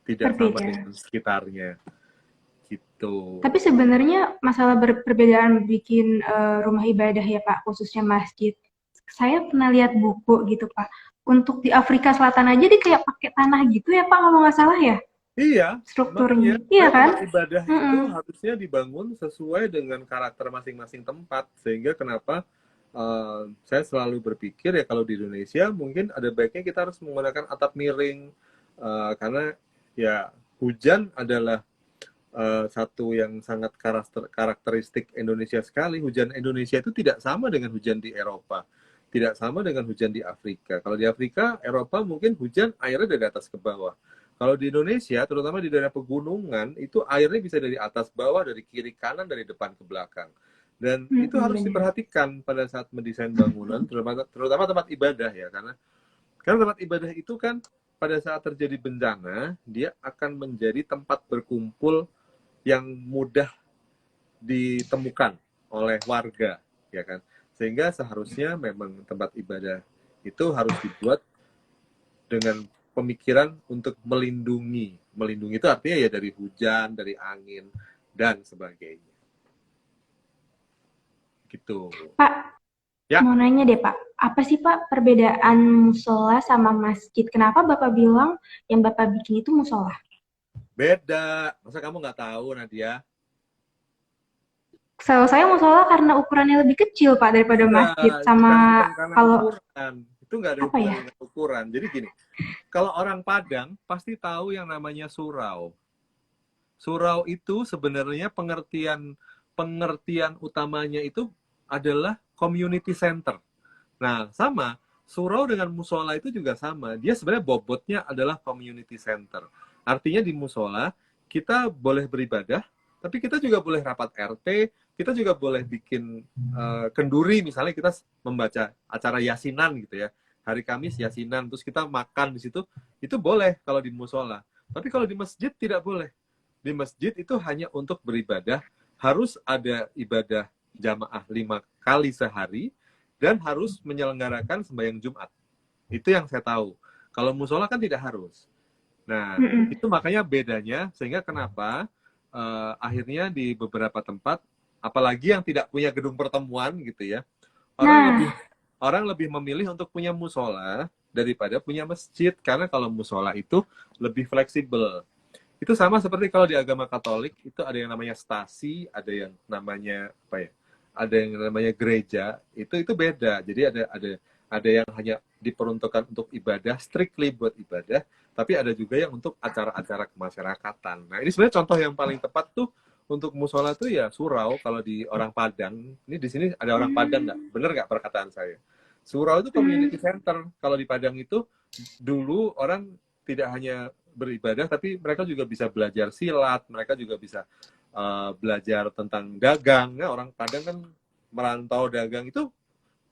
tidak sama Berbeda. dengan sekitarnya, gitu. Tapi sebenarnya masalah perbedaan bikin rumah ibadah ya Pak, khususnya masjid. saya pernah lihat buku gitu Pak. Untuk di Afrika Selatan aja dia kayak pakai tanah gitu ya Pak, kalau nggak salah ya Iya, makanya strukturnya. Iya karena kan? tempat ibadah itu Mm-mm. harusnya dibangun sesuai dengan karakter masing-masing tempat. Sehingga kenapa saya selalu berpikir ya kalau di Indonesia mungkin ada baiknya kita harus menggunakan atap miring. Karena ya hujan adalah satu yang sangat karakteristik Indonesia sekali. Hujan Indonesia itu tidak sama dengan hujan di Eropa, tidak sama dengan hujan di Afrika. Kalau di Afrika, Eropa mungkin hujan airnya dari atas ke bawah. Kalau di Indonesia, terutama di daerah pegunungan, itu airnya bisa dari atas bawah, dari kiri kanan, dari depan ke belakang. Dan itu Mm-mm, harus bener. diperhatikan pada saat mendesain bangunan, terutama tempat ibadah ya, karena tempat ibadah itu kan pada saat terjadi bencana, dia akan menjadi tempat berkumpul yang mudah ditemukan oleh warga, ya kan? Sehingga seharusnya memang tempat ibadah itu harus dibuat dengan pemikiran untuk melindungi. Melindungi itu artinya ya dari hujan, dari angin, dan sebagainya. Gitu. Pak, Ya, mau nanya deh Pak, apa sih Pak perbedaan musola sama masjid? Kenapa Bapak bilang yang Bapak bikin itu musola? beda. Masa kamu nggak tahu, Nadia? Setahu saya musola karena ukurannya lebih kecil Pak daripada Enggak, masjid. bukan Sama bukan karena kalau ukuran. Itu nggak ada apa ya? hubungannya dengan ukuran. Jadi gini, kalau orang Padang pasti tahu yang namanya surau. Surau itu sebenarnya pengertian pengertian utamanya itu adalah community center. Nah, sama surau dengan musola itu juga sama. Dia sebenarnya bobotnya adalah community center. Artinya di musola kita boleh beribadah, tapi kita juga boleh rapat RT, kita juga boleh bikin kenduri, misalnya kita membaca acara yasinan gitu ya. Hari Kamis yasinan, terus kita makan di situ, itu boleh kalau di musola. Tapi kalau di masjid tidak boleh. Di masjid itu hanya untuk beribadah, harus ada ibadah jamaah 5 kali sehari, dan harus menyelenggarakan sembahyang Jumat. Itu yang saya tahu. Kalau musola kan tidak harus. Nah, Mm-mm. itu makanya bedanya, sehingga kenapa akhirnya di beberapa tempat, apalagi yang tidak punya gedung pertemuan gitu ya, orang Nah, lebih orang lebih memilih untuk punya musola daripada punya masjid, karena kalau musola itu lebih fleksibel. Itu sama seperti kalau di agama Katolik itu ada yang namanya stasi, ada yang namanya apa ya? Ada yang namanya gereja. Itu beda. Jadi ada yang hanya diperuntukkan untuk ibadah, strictly buat ibadah, tapi ada juga yang untuk acara-acara kemasyarakatan. Nah, ini sebenarnya contoh yang paling tepat tuh untuk musola tuh ya surau. Kalau di orang Padang, ini di sini ada orang Padang nggak? hmm, Bener nggak perkataan saya? Surau itu hmm, community center. Kalau di Padang itu dulu orang tidak hanya beribadah, tapi mereka juga bisa belajar silat, mereka juga bisa belajar tentang dagang. Ya, orang Padang kan merantau dagang itu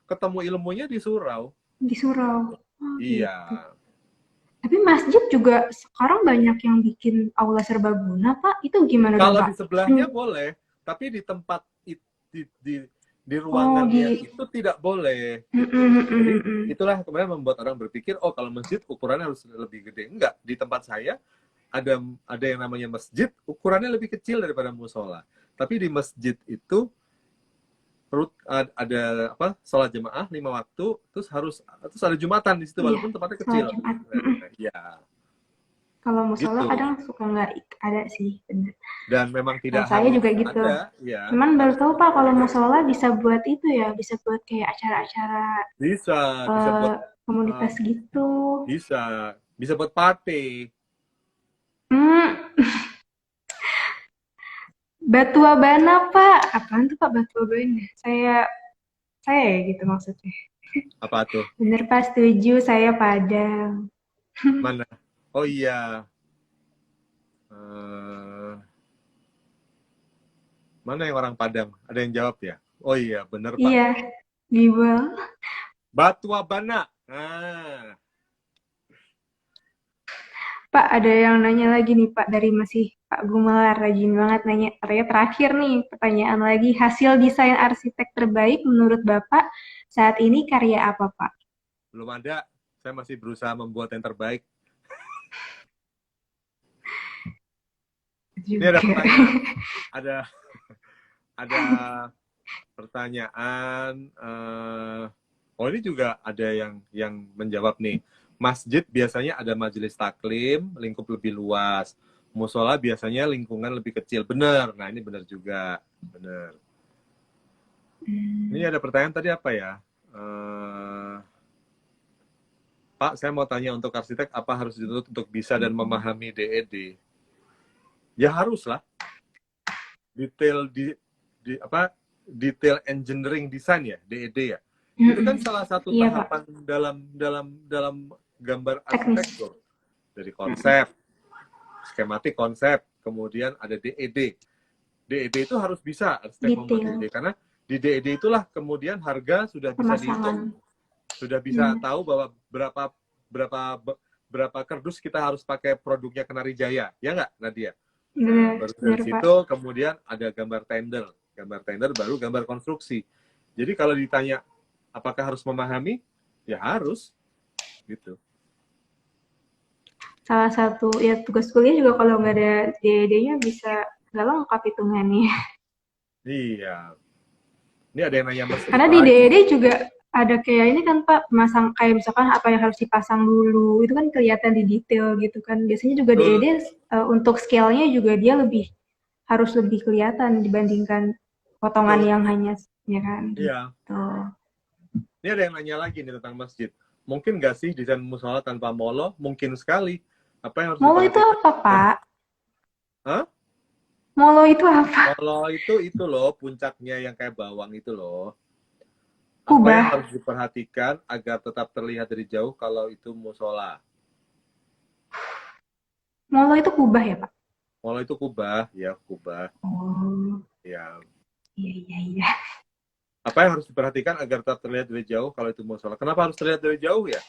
ketemu ilmunya di surau. di surau. Oh Iya. gitu. Tapi masjid juga sekarang banyak yang bikin aula serbaguna, Pak. Itu gimana dong, Kalau Pak? di sebelahnya boleh, tapi di tempat di Oh, ruangannya di itu tidak boleh mm, gitu. mm, mm, Jadi mm, mm. itulah kemudian membuat orang berpikir, oh kalau masjid ukurannya harus lebih gede. Enggak, di tempat saya ada yang namanya masjid, ukurannya lebih kecil daripada musola. Tapi di masjid itu ada apa, sholat jemaah 5 waktu, terus ada jumatan di situ Iya, walaupun tempatnya kecil. sholat Jumat. Nah, ya Kalau musola gitu. kadang suka nggak ada sih, bener. Dan memang Kalau tidak saya harus juga gitu. ada, ya Cuman baru harus tahu Pak kalau musola bisa buat itu ya, bisa buat kayak acara-acara bisa buat eh, uh, komunitas gitu. bisa buat party. Hmm, Batu Abana Pak. Apaan tuh Pak Batu Abana? Saya ya gitu maksudnya. Apa tuh? Bener Pak, setuju. Saya Padang. Mana? Oh iya. Uh, Mana yang orang Padang? Ada yang jawab ya? Oh iya, bener Pak. Iya, Gibel. Batu Abana. Nah, Pak, ada yang nanya lagi nih Pak dari masih Pak Gumelar. Rajin banget nanya. Katanya terakhir nih pertanyaan lagi. Hasil desain arsitek terbaik menurut Bapak saat ini karya apa Pak? belum ada. Saya masih berusaha membuat yang terbaik. Ini ada Juga. pertanyaan. Ada ada pertanyaan. Oh, ini juga ada yang menjawab nih. Masjid biasanya ada majelis taklim, lingkup lebih luas. Musola biasanya lingkungan lebih kecil. Bener. Nah, ini bener juga. Bener. Ini ada pertanyaan tadi apa ya? Pak, saya mau tanya untuk arsitek, apa harus dituntut untuk bisa dan memahami DED? Ya haruslah. Detail engineering design ya, DED ya. Itu kan salah satu Iya, tahapan Pak. dalam gambar Teknis. arsitektur. Dari konsep, skematik konsep, kemudian ada DED. DED itu harus bisa arsitek membuat Detail. DED, karena di DED itulah kemudian harga sudah bisa dihitung, Pemasangan. sudah bisa tahu bahwa berapa kardus kita harus pakai produknya Kenari Jaya, ya nggak Nadia? Nah, baru dari Benar, Pak. situ kemudian ada gambar tender baru gambar konstruksi. Jadi kalau ditanya apakah harus memahami, ya harus, gitu. Salah satu ya tugas kuliah juga kalau nggak ada DED-nya bisa nggak lengkap hitungannya. Iya. Ini ada yang nanya Mas. Karena di DED juga ada kayak ini kan Pak, pasang kayak misalkan apa yang harus dipasang dulu, itu kan kelihatan di detail gitu kan. Biasanya juga DED untuk scale-nya juga dia harus lebih kelihatan dibandingkan potongan yang hanya ya kan. Iya. Gitu. Ini ada yang nanya lagi nih tentang masjid. Mungkin nggak sih desain musola tanpa molo? Mungkin sekali. Apa yang harus Molo itu apa, Pak? Hah? Molo itu apa? Molo itu loh, puncaknya yang kayak bawang itu loh. Kubah. Apa yang harus diperhatikan agar tetap terlihat dari jauh kalau itu musola? Molo itu kubah ya, Pak? Molo itu kubah, ya kubah. Oh. Ya. Iya. Apa yang harus diperhatikan agar tetap terlihat dari jauh kalau itu musola? Kenapa harus terlihat dari jauh ya?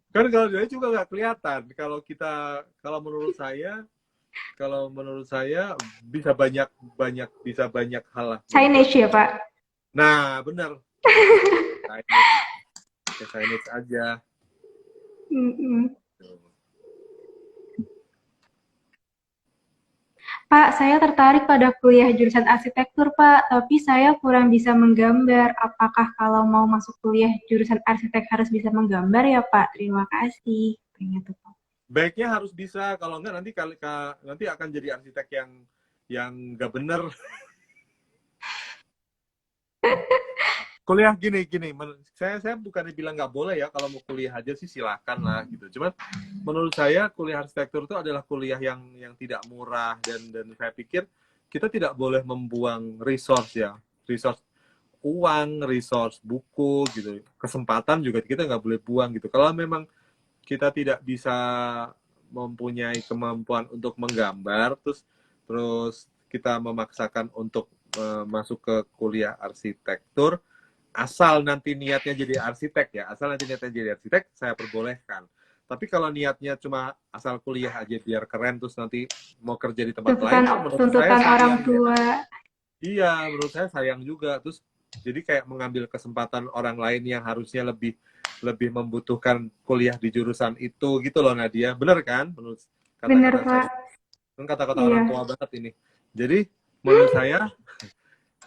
Kan kalau dari juga nggak kelihatan. Kalau menurut saya bisa banyak hal. Signage ya, Pak? Nah, benar. Signage aja. Pak, saya tertarik pada kuliah jurusan arsitektur, Pak, tapi saya kurang bisa menggambar. Apakah kalau mau masuk kuliah jurusan arsitek harus bisa menggambar ya, Pak? Terima kasih. Baiknya harus bisa, kalau enggak nanti akan jadi arsitek yang nggak bener. Kuliah gini, saya bukan bilang nggak boleh ya, kalau mau kuliah aja sih silakan lah gitu. Cuman menurut saya kuliah arsitektur itu adalah kuliah yang tidak murah, dan saya pikir kita tidak boleh membuang resource uang, resource buku gitu, kesempatan juga kita nggak boleh buang gitu. Kalau memang kita tidak bisa mempunyai kemampuan untuk menggambar, terus kita memaksakan untuk masuk ke kuliah arsitektur, asal nanti niatnya jadi arsitek, saya perbolehkan. Tapi kalau niatnya cuma asal kuliah aja biar keren, terus nanti mau kerja di tempat lain, menurut saya sayang, orang tua. Iya, menurut saya sayang juga. Terus jadi kayak mengambil kesempatan orang lain yang harusnya lebih membutuhkan kuliah di jurusan itu gitu loh, Nadia. Bener kan? Menurut kata-kata saya. Kan kata-kata orang tua banget ini. Jadi menurut saya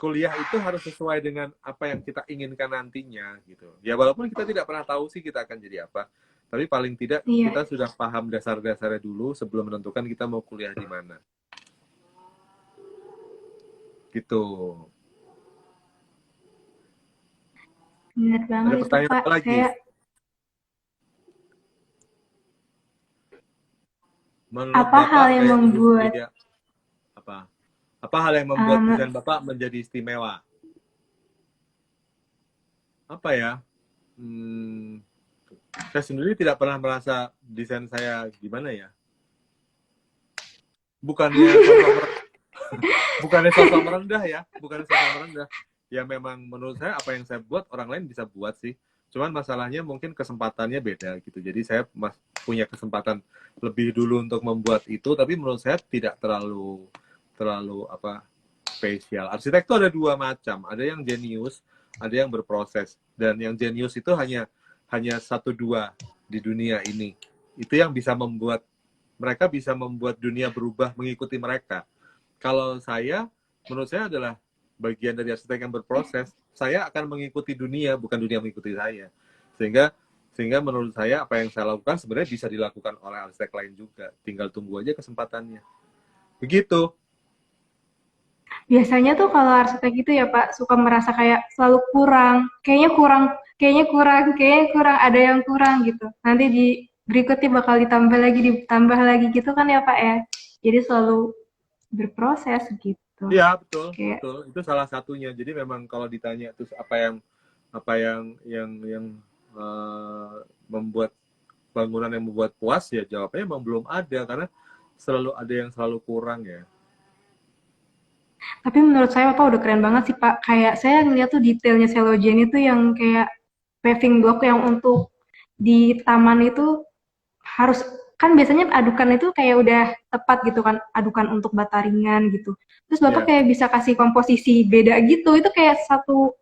kuliah itu harus sesuai dengan apa yang kita inginkan nantinya gitu. Ya walaupun kita tidak pernah tahu sih kita akan jadi apa, tapi paling tidak kita sudah paham dasar-dasarnya dulu sebelum menentukan kita mau kuliah di mana. Gitu. Benar banget. Ada pertanyaan apa lagi? Apa hal yang membuat Apa hal yang membuat desain Bapak menjadi istimewa? Apa ya? Saya sendiri tidak pernah merasa desain saya gimana ya. Bukannya sosok merendah ya. Ya memang menurut saya apa yang saya buat orang lain bisa buat sih. Cuman masalahnya mungkin kesempatannya beda gitu. Jadi saya punya kesempatan lebih dulu untuk membuat itu, tapi menurut saya tidak terlalu spesial. Arsitek itu ada dua macam, ada yang jenius, ada yang berproses, dan yang jenius itu hanya 1-2 di dunia ini. Itu yang bisa membuat dunia berubah mengikuti mereka. Kalau saya, menurut saya adalah bagian dari arsitek yang berproses, saya akan mengikuti dunia, bukan dunia mengikuti saya. Sehingga menurut saya apa yang saya lakukan sebenarnya bisa dilakukan oleh arsitek lain juga. Tinggal tunggu aja kesempatannya. Begitu. Biasanya tuh kalau arsitek itu ya Pak, suka merasa kayak selalu kurang, kayaknya kurang, kayaknya kurang, kayaknya kurang, ada yang kurang gitu. Nanti di berikutnya bakal ditambah lagi gitu kan ya Pak ya. Jadi selalu berproses gitu. Iya, betul, Kayak betul. Itu salah satunya. Jadi memang kalau ditanya terus apa yang eh, membuat bangunan yang membuat puas, ya jawabnya memang belum ada, karena selalu ada yang selalu kurang ya. tapi menurut saya Bapak udah keren banget sih Pak. Kayak saya ngeliat tuh detailnya Celogen itu yang kayak paving block yang untuk di taman itu harus, kan biasanya adukan itu kayak udah tepat gitu kan, adukan untuk bata ringan gitu. Terus Bapak Ya. kayak bisa kasih komposisi beda gitu. Itu kayak satu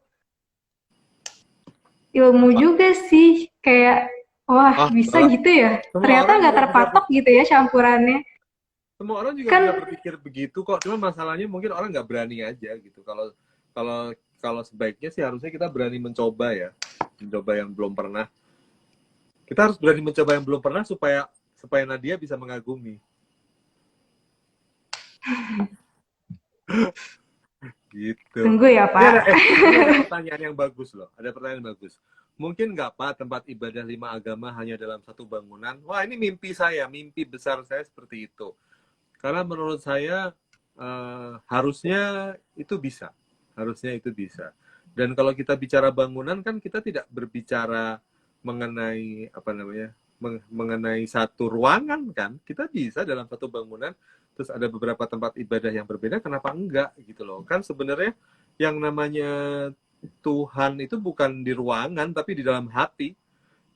ilmu juga sih. Kayak wah, Ah, bisa salah. gitu ya. Semua Ternyata orang nggak juga bisa terpatok gitu ya campurannya. semua orang juga Kan bisa berpikir begitu kok. Cuma masalahnya mungkin orang nggak berani aja gitu. Kalau kalau sebaiknya sih harusnya kita berani mencoba ya, mencoba yang belum pernah. Kita harus berani mencoba yang belum pernah supaya supaya Nadia bisa mengagumi. Gitu. tunggu ya Ini ada, Pak. ini ada pertanyaan yang bagus loh. Ada pertanyaan bagus. Mungkin nggak Pak tempat ibadah 5 agama hanya dalam satu bangunan? Wah, ini mimpi saya, mimpi besar saya seperti itu. Karena menurut saya harusnya itu bisa. Harusnya itu bisa. Dan kalau kita bicara bangunan kan kita tidak berbicara mengenai apa namanya? Mengenai satu ruangan kan. Kita bisa dalam satu bangunan terus ada beberapa tempat ibadah yang berbeda, kenapa enggak gitu loh. Kan sebenarnya yang namanya Tuhan itu bukan di ruangan tapi di dalam hati.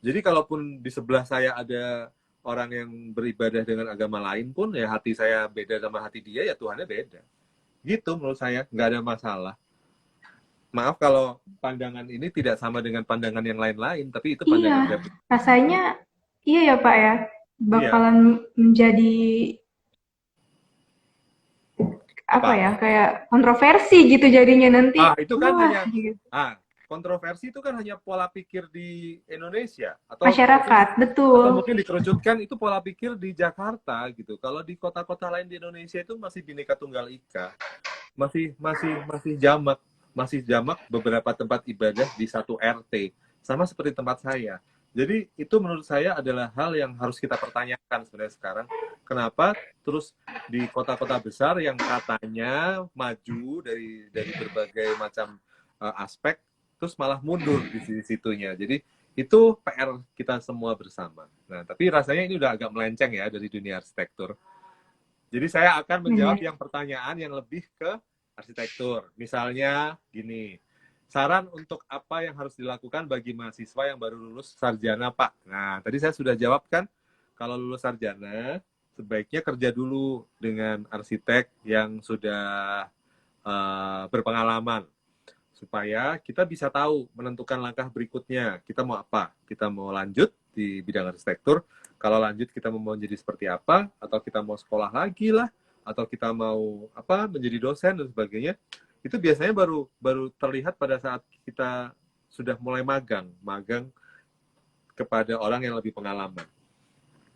Jadi kalaupun di sebelah saya ada orang yang beribadah dengan agama lain pun, ya hati saya beda sama hati dia, ya Tuhannya beda. Gitu menurut saya, nggak ada masalah. Maaf kalau pandangan ini tidak sama dengan pandangan yang lain-lain, tapi itu Iya, pandangan saya. rasanya iya ya Pak ya. Iya, Bakalan menjadi apa apa? ya, kayak kontroversi gitu jadinya nanti. Itu kan Wah, hanya, gitu. kontroversi itu kan hanya pola pikir di Indonesia, Masyarakat, atau betul. mungkin dikerucutkan itu pola pikir di Jakarta gitu. Kalau di kota-kota lain di Indonesia itu masih Bhinneka Tunggal Ika, masih jamak beberapa tempat ibadah di satu RT, sama seperti tempat saya. Jadi itu menurut saya adalah hal yang harus kita pertanyakan sebenarnya sekarang. Kenapa terus di kota-kota besar yang katanya maju dari berbagai macam aspek, terus malah mundur di situnya. Jadi itu PR kita semua bersama. Nah, tapi rasanya ini udah agak melenceng ya dari dunia arsitektur. Jadi saya akan menjawab Benar. yang pertanyaan yang lebih ke arsitektur. Misalnya gini, saran untuk apa yang harus dilakukan bagi mahasiswa yang baru lulus sarjana, Pak? Nah, tadi saya sudah jawab kan, kalau lulus sarjana, sebaiknya kerja dulu dengan arsitek yang sudah berpengalaman. Supaya kita bisa tahu menentukan langkah berikutnya. Kita mau apa? Kita mau lanjut di bidang arsitektur. Kalau lanjut kita mau menjadi seperti apa? Atau kita mau sekolah lagi lah? Atau kita mau apa menjadi dosen dan sebagainya? Itu biasanya baru baru terlihat pada saat kita sudah mulai magang kepada orang yang lebih pengalaman.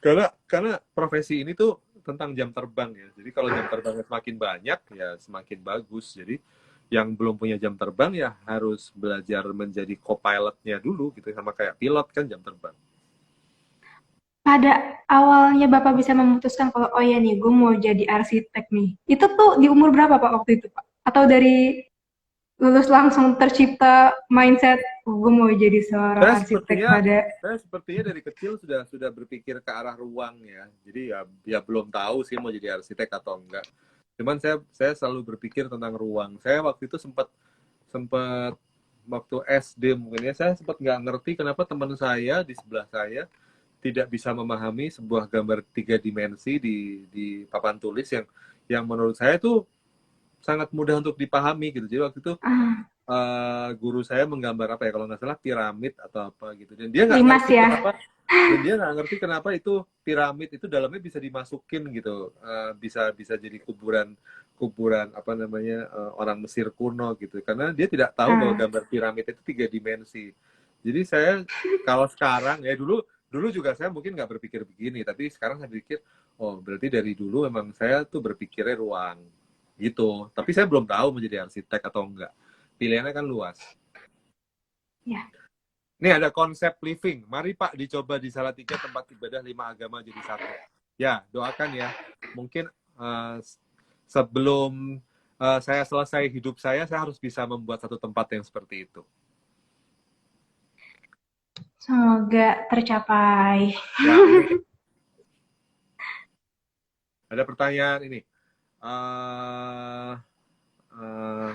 Karena profesi ini tuh tentang jam terbang ya. Jadi kalau jam terbangnya semakin banyak ya semakin bagus. Jadi yang belum punya jam terbang ya harus belajar menjadi co-pilotnya dulu gitu, sama kayak pilot kan jam terbang. Pada awalnya Bapak bisa memutuskan kalau oh ya nih, gue mau jadi arsitek nih. Itu tuh di umur berapa Pak waktu itu Pak? Atau dari lulus langsung tercipta mindset, oh, gue mau jadi seorang Saya arsitek sepertinya pada saya sepertinya dari kecil sudah berpikir ke arah ruang ya. Jadi ya belum tahu sih mau jadi arsitek atau enggak. Cuman saya selalu berpikir tentang ruang. Saya waktu itu sempat sempat waktu SD mungkin ya, saya sempat nggak ngerti kenapa teman saya di sebelah saya tidak bisa memahami sebuah gambar 3 dimensi di papan tulis yang menurut saya itu sangat mudah untuk dipahami gitu. Jadi waktu itu ah, guru saya menggambar apa ya, kalau nggak salah piramid atau apa gitu, dan dia nggak limas ngerti ya. kenapa Dan dia nggak ngerti kenapa itu piramid itu dalamnya bisa dimasukin gitu. Bisa bisa jadi kuburan kuburan apa namanya orang Mesir kuno gitu. Karena dia tidak tahu bahwa Ah, gambar piramid itu 3 dimensi. Jadi saya kalau sekarang ya dulu dulu juga saya mungkin nggak berpikir begini, tapi sekarang saya pikir oh berarti dari dulu memang saya tuh berpikirnya ruang gitu. Tapi saya belum tahu menjadi arsitek atau enggak. Pilihannya kan luas. ya. Ini ada konsep living. Mari Pak dicoba di Salatiga tempat ibadah 5 agama jadi satu. Ya, doakan ya. Mungkin sebelum saya selesai hidup saya harus bisa membuat satu tempat yang seperti itu. Semoga tercapai. Ya, amin. Ada pertanyaan ini. Uh, uh,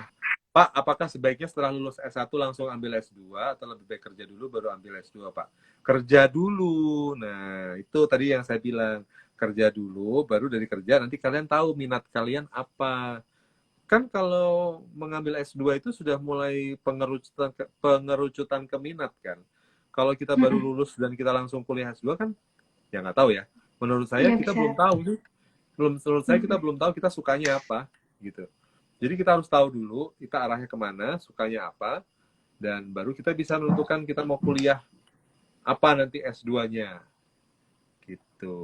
Pak, apakah sebaiknya setelah lulus S1 langsung ambil S2 atau lebih baik kerja dulu baru ambil S2, Pak? Kerja dulu. Nah, itu tadi yang saya bilang. Kerja dulu, baru dari kerja nanti kalian tahu minat kalian apa. Kan kalau mengambil S2 itu sudah mulai pengerucutan ke minat kan. Kalau kita baru Mm-mm. lulus dan kita langsung kuliah S2 kan ya nggak tahu ya. Menurut saya Iya kita bisa. belum tahu nih. Menurut saya kita Mm-mm. belum tahu kita sukanya apa gitu. Jadi kita harus tahu dulu kita arahnya kemana, sukanya apa, dan baru kita bisa menentukan kita mau kuliah apa nanti S2-nya. Gitu.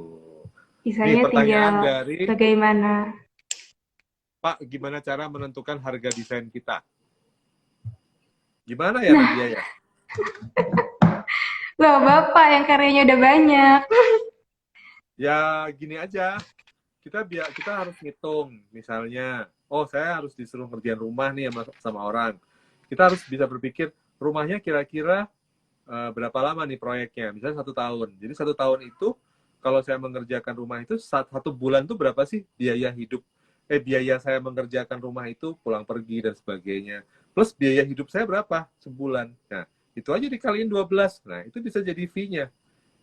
Nih Bisanya tinggal pertanyaan dari bagaimana. Pak, gimana cara menentukan harga desain kita? Gimana ya Nah, Nadia ya? loh Bapak yang karyanya udah banyak. Ya gini aja, kita harus ngitung. Misalnya, oh saya harus disuruh ngerjain rumah nih sama orang. Kita harus bisa berpikir rumahnya kira-kira berapa lama nih proyeknya, misalnya 1 tahun. Jadi 1 tahun itu kalau saya mengerjakan rumah itu 1 bulan tuh berapa sih biaya saya mengerjakan rumah itu pulang pergi dan sebagainya. Plus biaya hidup saya berapa sebulan. Nah, itu aja dikaliin 12. Nah, itu bisa jadi fee-nya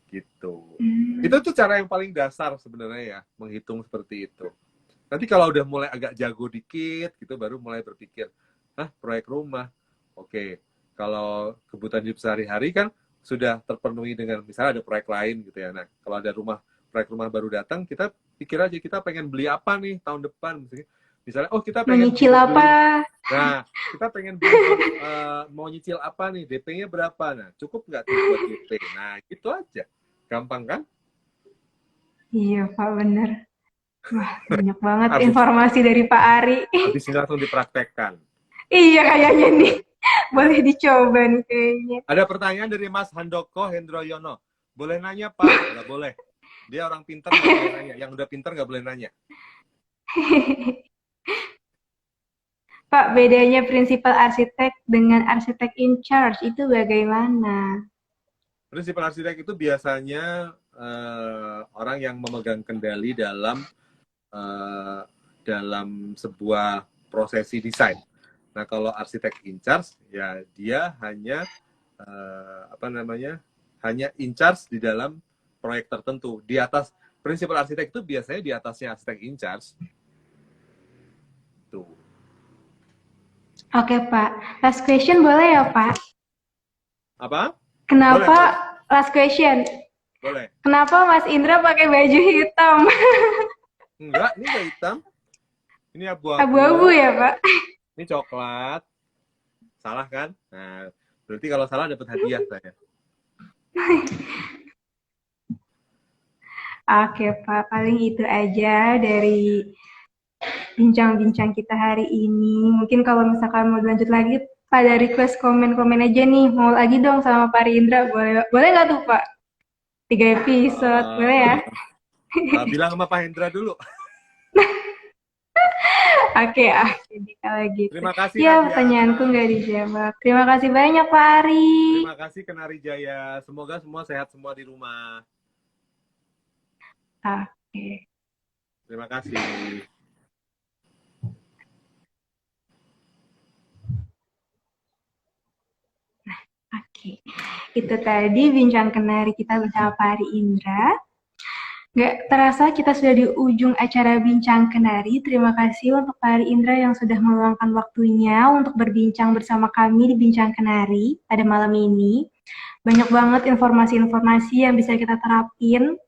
gitu. Itu Hmm, tuh cara yang paling dasar sebenarnya ya, menghitung seperti itu. Nanti kalau udah mulai agak jago dikit gitu baru mulai berpikir, proyek rumah. Oke, kalau kebutuhan hidup sehari-hari kan sudah terpenuhi dengan misalnya ada proyek lain gitu ya. Nah, kalau ada proyek rumah baru datang, kita pikir aja kita pengen beli apa nih tahun depan misalnya oh kita pengen menyicil apa? beli. Nah, kita pengen beli mau nyicil apa nih, DP-nya berapa? Nah, cukup nggak tuh buat DP? Nah, gitu aja. Gampang kan? Iya Pak, bener. Wah, banyak banget Habis informasi dari Pak Ari. habis ini langsung dipraktekkan. Iya kayaknya nih. Boleh dicoba nih kayaknya. Ada pertanyaan dari Mas Handoko Hendroyono. Boleh nanya, Pak? Nggak boleh. Dia orang pintar, nggak boleh nanya. Yang udah pintar, nggak boleh nanya. Pak, bedanya prinsipal arsitek dengan arsitek in charge itu bagaimana? Prinsipal arsitek itu biasanya orang yang memegang kendali uh, dalam sebuah prosesi desain. Nah, kalau arsitek in charge, ya dia hanya apa namanya, hanya in charge di dalam proyek tertentu. Di atas prinsipal arsitek itu biasanya di atasnya arsitek in charge. Tuh. Oke Pak, last question boleh ya Pak? Apa? Boleh, Kenapa, boleh, last question, boleh. kenapa Mas Indra pakai baju hitam? Enggak, ini enggak hitam. Ini Abu-abu abu-abu. ya Pak? Ini coklat. Salah kan? Nah, berarti kalau salah dapat hadiah saya. Oke Pak, paling itu aja dari bincang-bincang kita hari ini. Mungkin kalau misalkan mau lanjut lagi, pada request komen-komen aja nih. Mau lagi dong sama Pak Rindra, boleh boleh nggak tuh Pak? 3 episode, boleh ya? Uh, bilang sama Pak Hendra dulu. Oke, jadi kalau gitu. Terima kasih Ya, Nadia. pertanyaanku nggak dijawab. Terima kasih banyak Pak Ari. Terima kasih Kenari Jaya. Semoga semua sehat semua di rumah. Oke. Terima kasih. Oke, itu tadi bincang kenari kita bersama Pak Ari Indra. Gak terasa kita sudah di ujung acara Bincang Kenari. Terima kasih untuk Pak Ari Indra yang sudah meluangkan waktunya untuk berbincang bersama kami di Bincang Kenari pada malam ini. banyak banget informasi-informasi yang bisa kita terapin.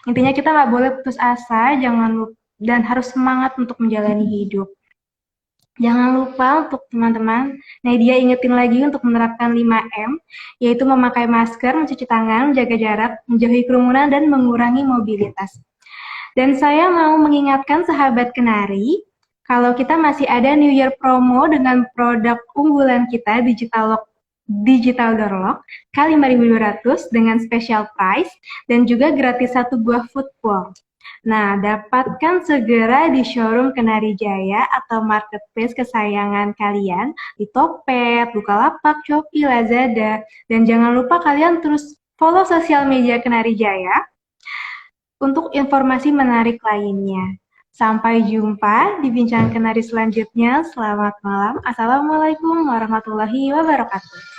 Intinya kita nggak boleh putus asa, dan harus semangat untuk menjalani hidup. Jangan lupa untuk teman-teman, Nadia ingetin lagi untuk menerapkan 5M, yaitu memakai masker, mencuci tangan, menjaga jarak, menjauhi kerumunan, dan mengurangi mobilitas. Dan saya mau mengingatkan sahabat Kenari, kalau kita masih ada New Year promo dengan produk unggulan kita, Digital Door Lock K5200 dengan special price dan juga gratis 1 buah food wall. Nah, dapatkan segera di showroom Kenari Jaya atau marketplace kesayangan kalian di Tokped, Bukalapak, Shopee, Lazada. Dan jangan lupa kalian terus follow sosial media Kenari Jaya untuk informasi menarik lainnya. Sampai jumpa di Bincang Kenari selanjutnya. Selamat malam. Assalamualaikum warahmatullahi wabarakatuh.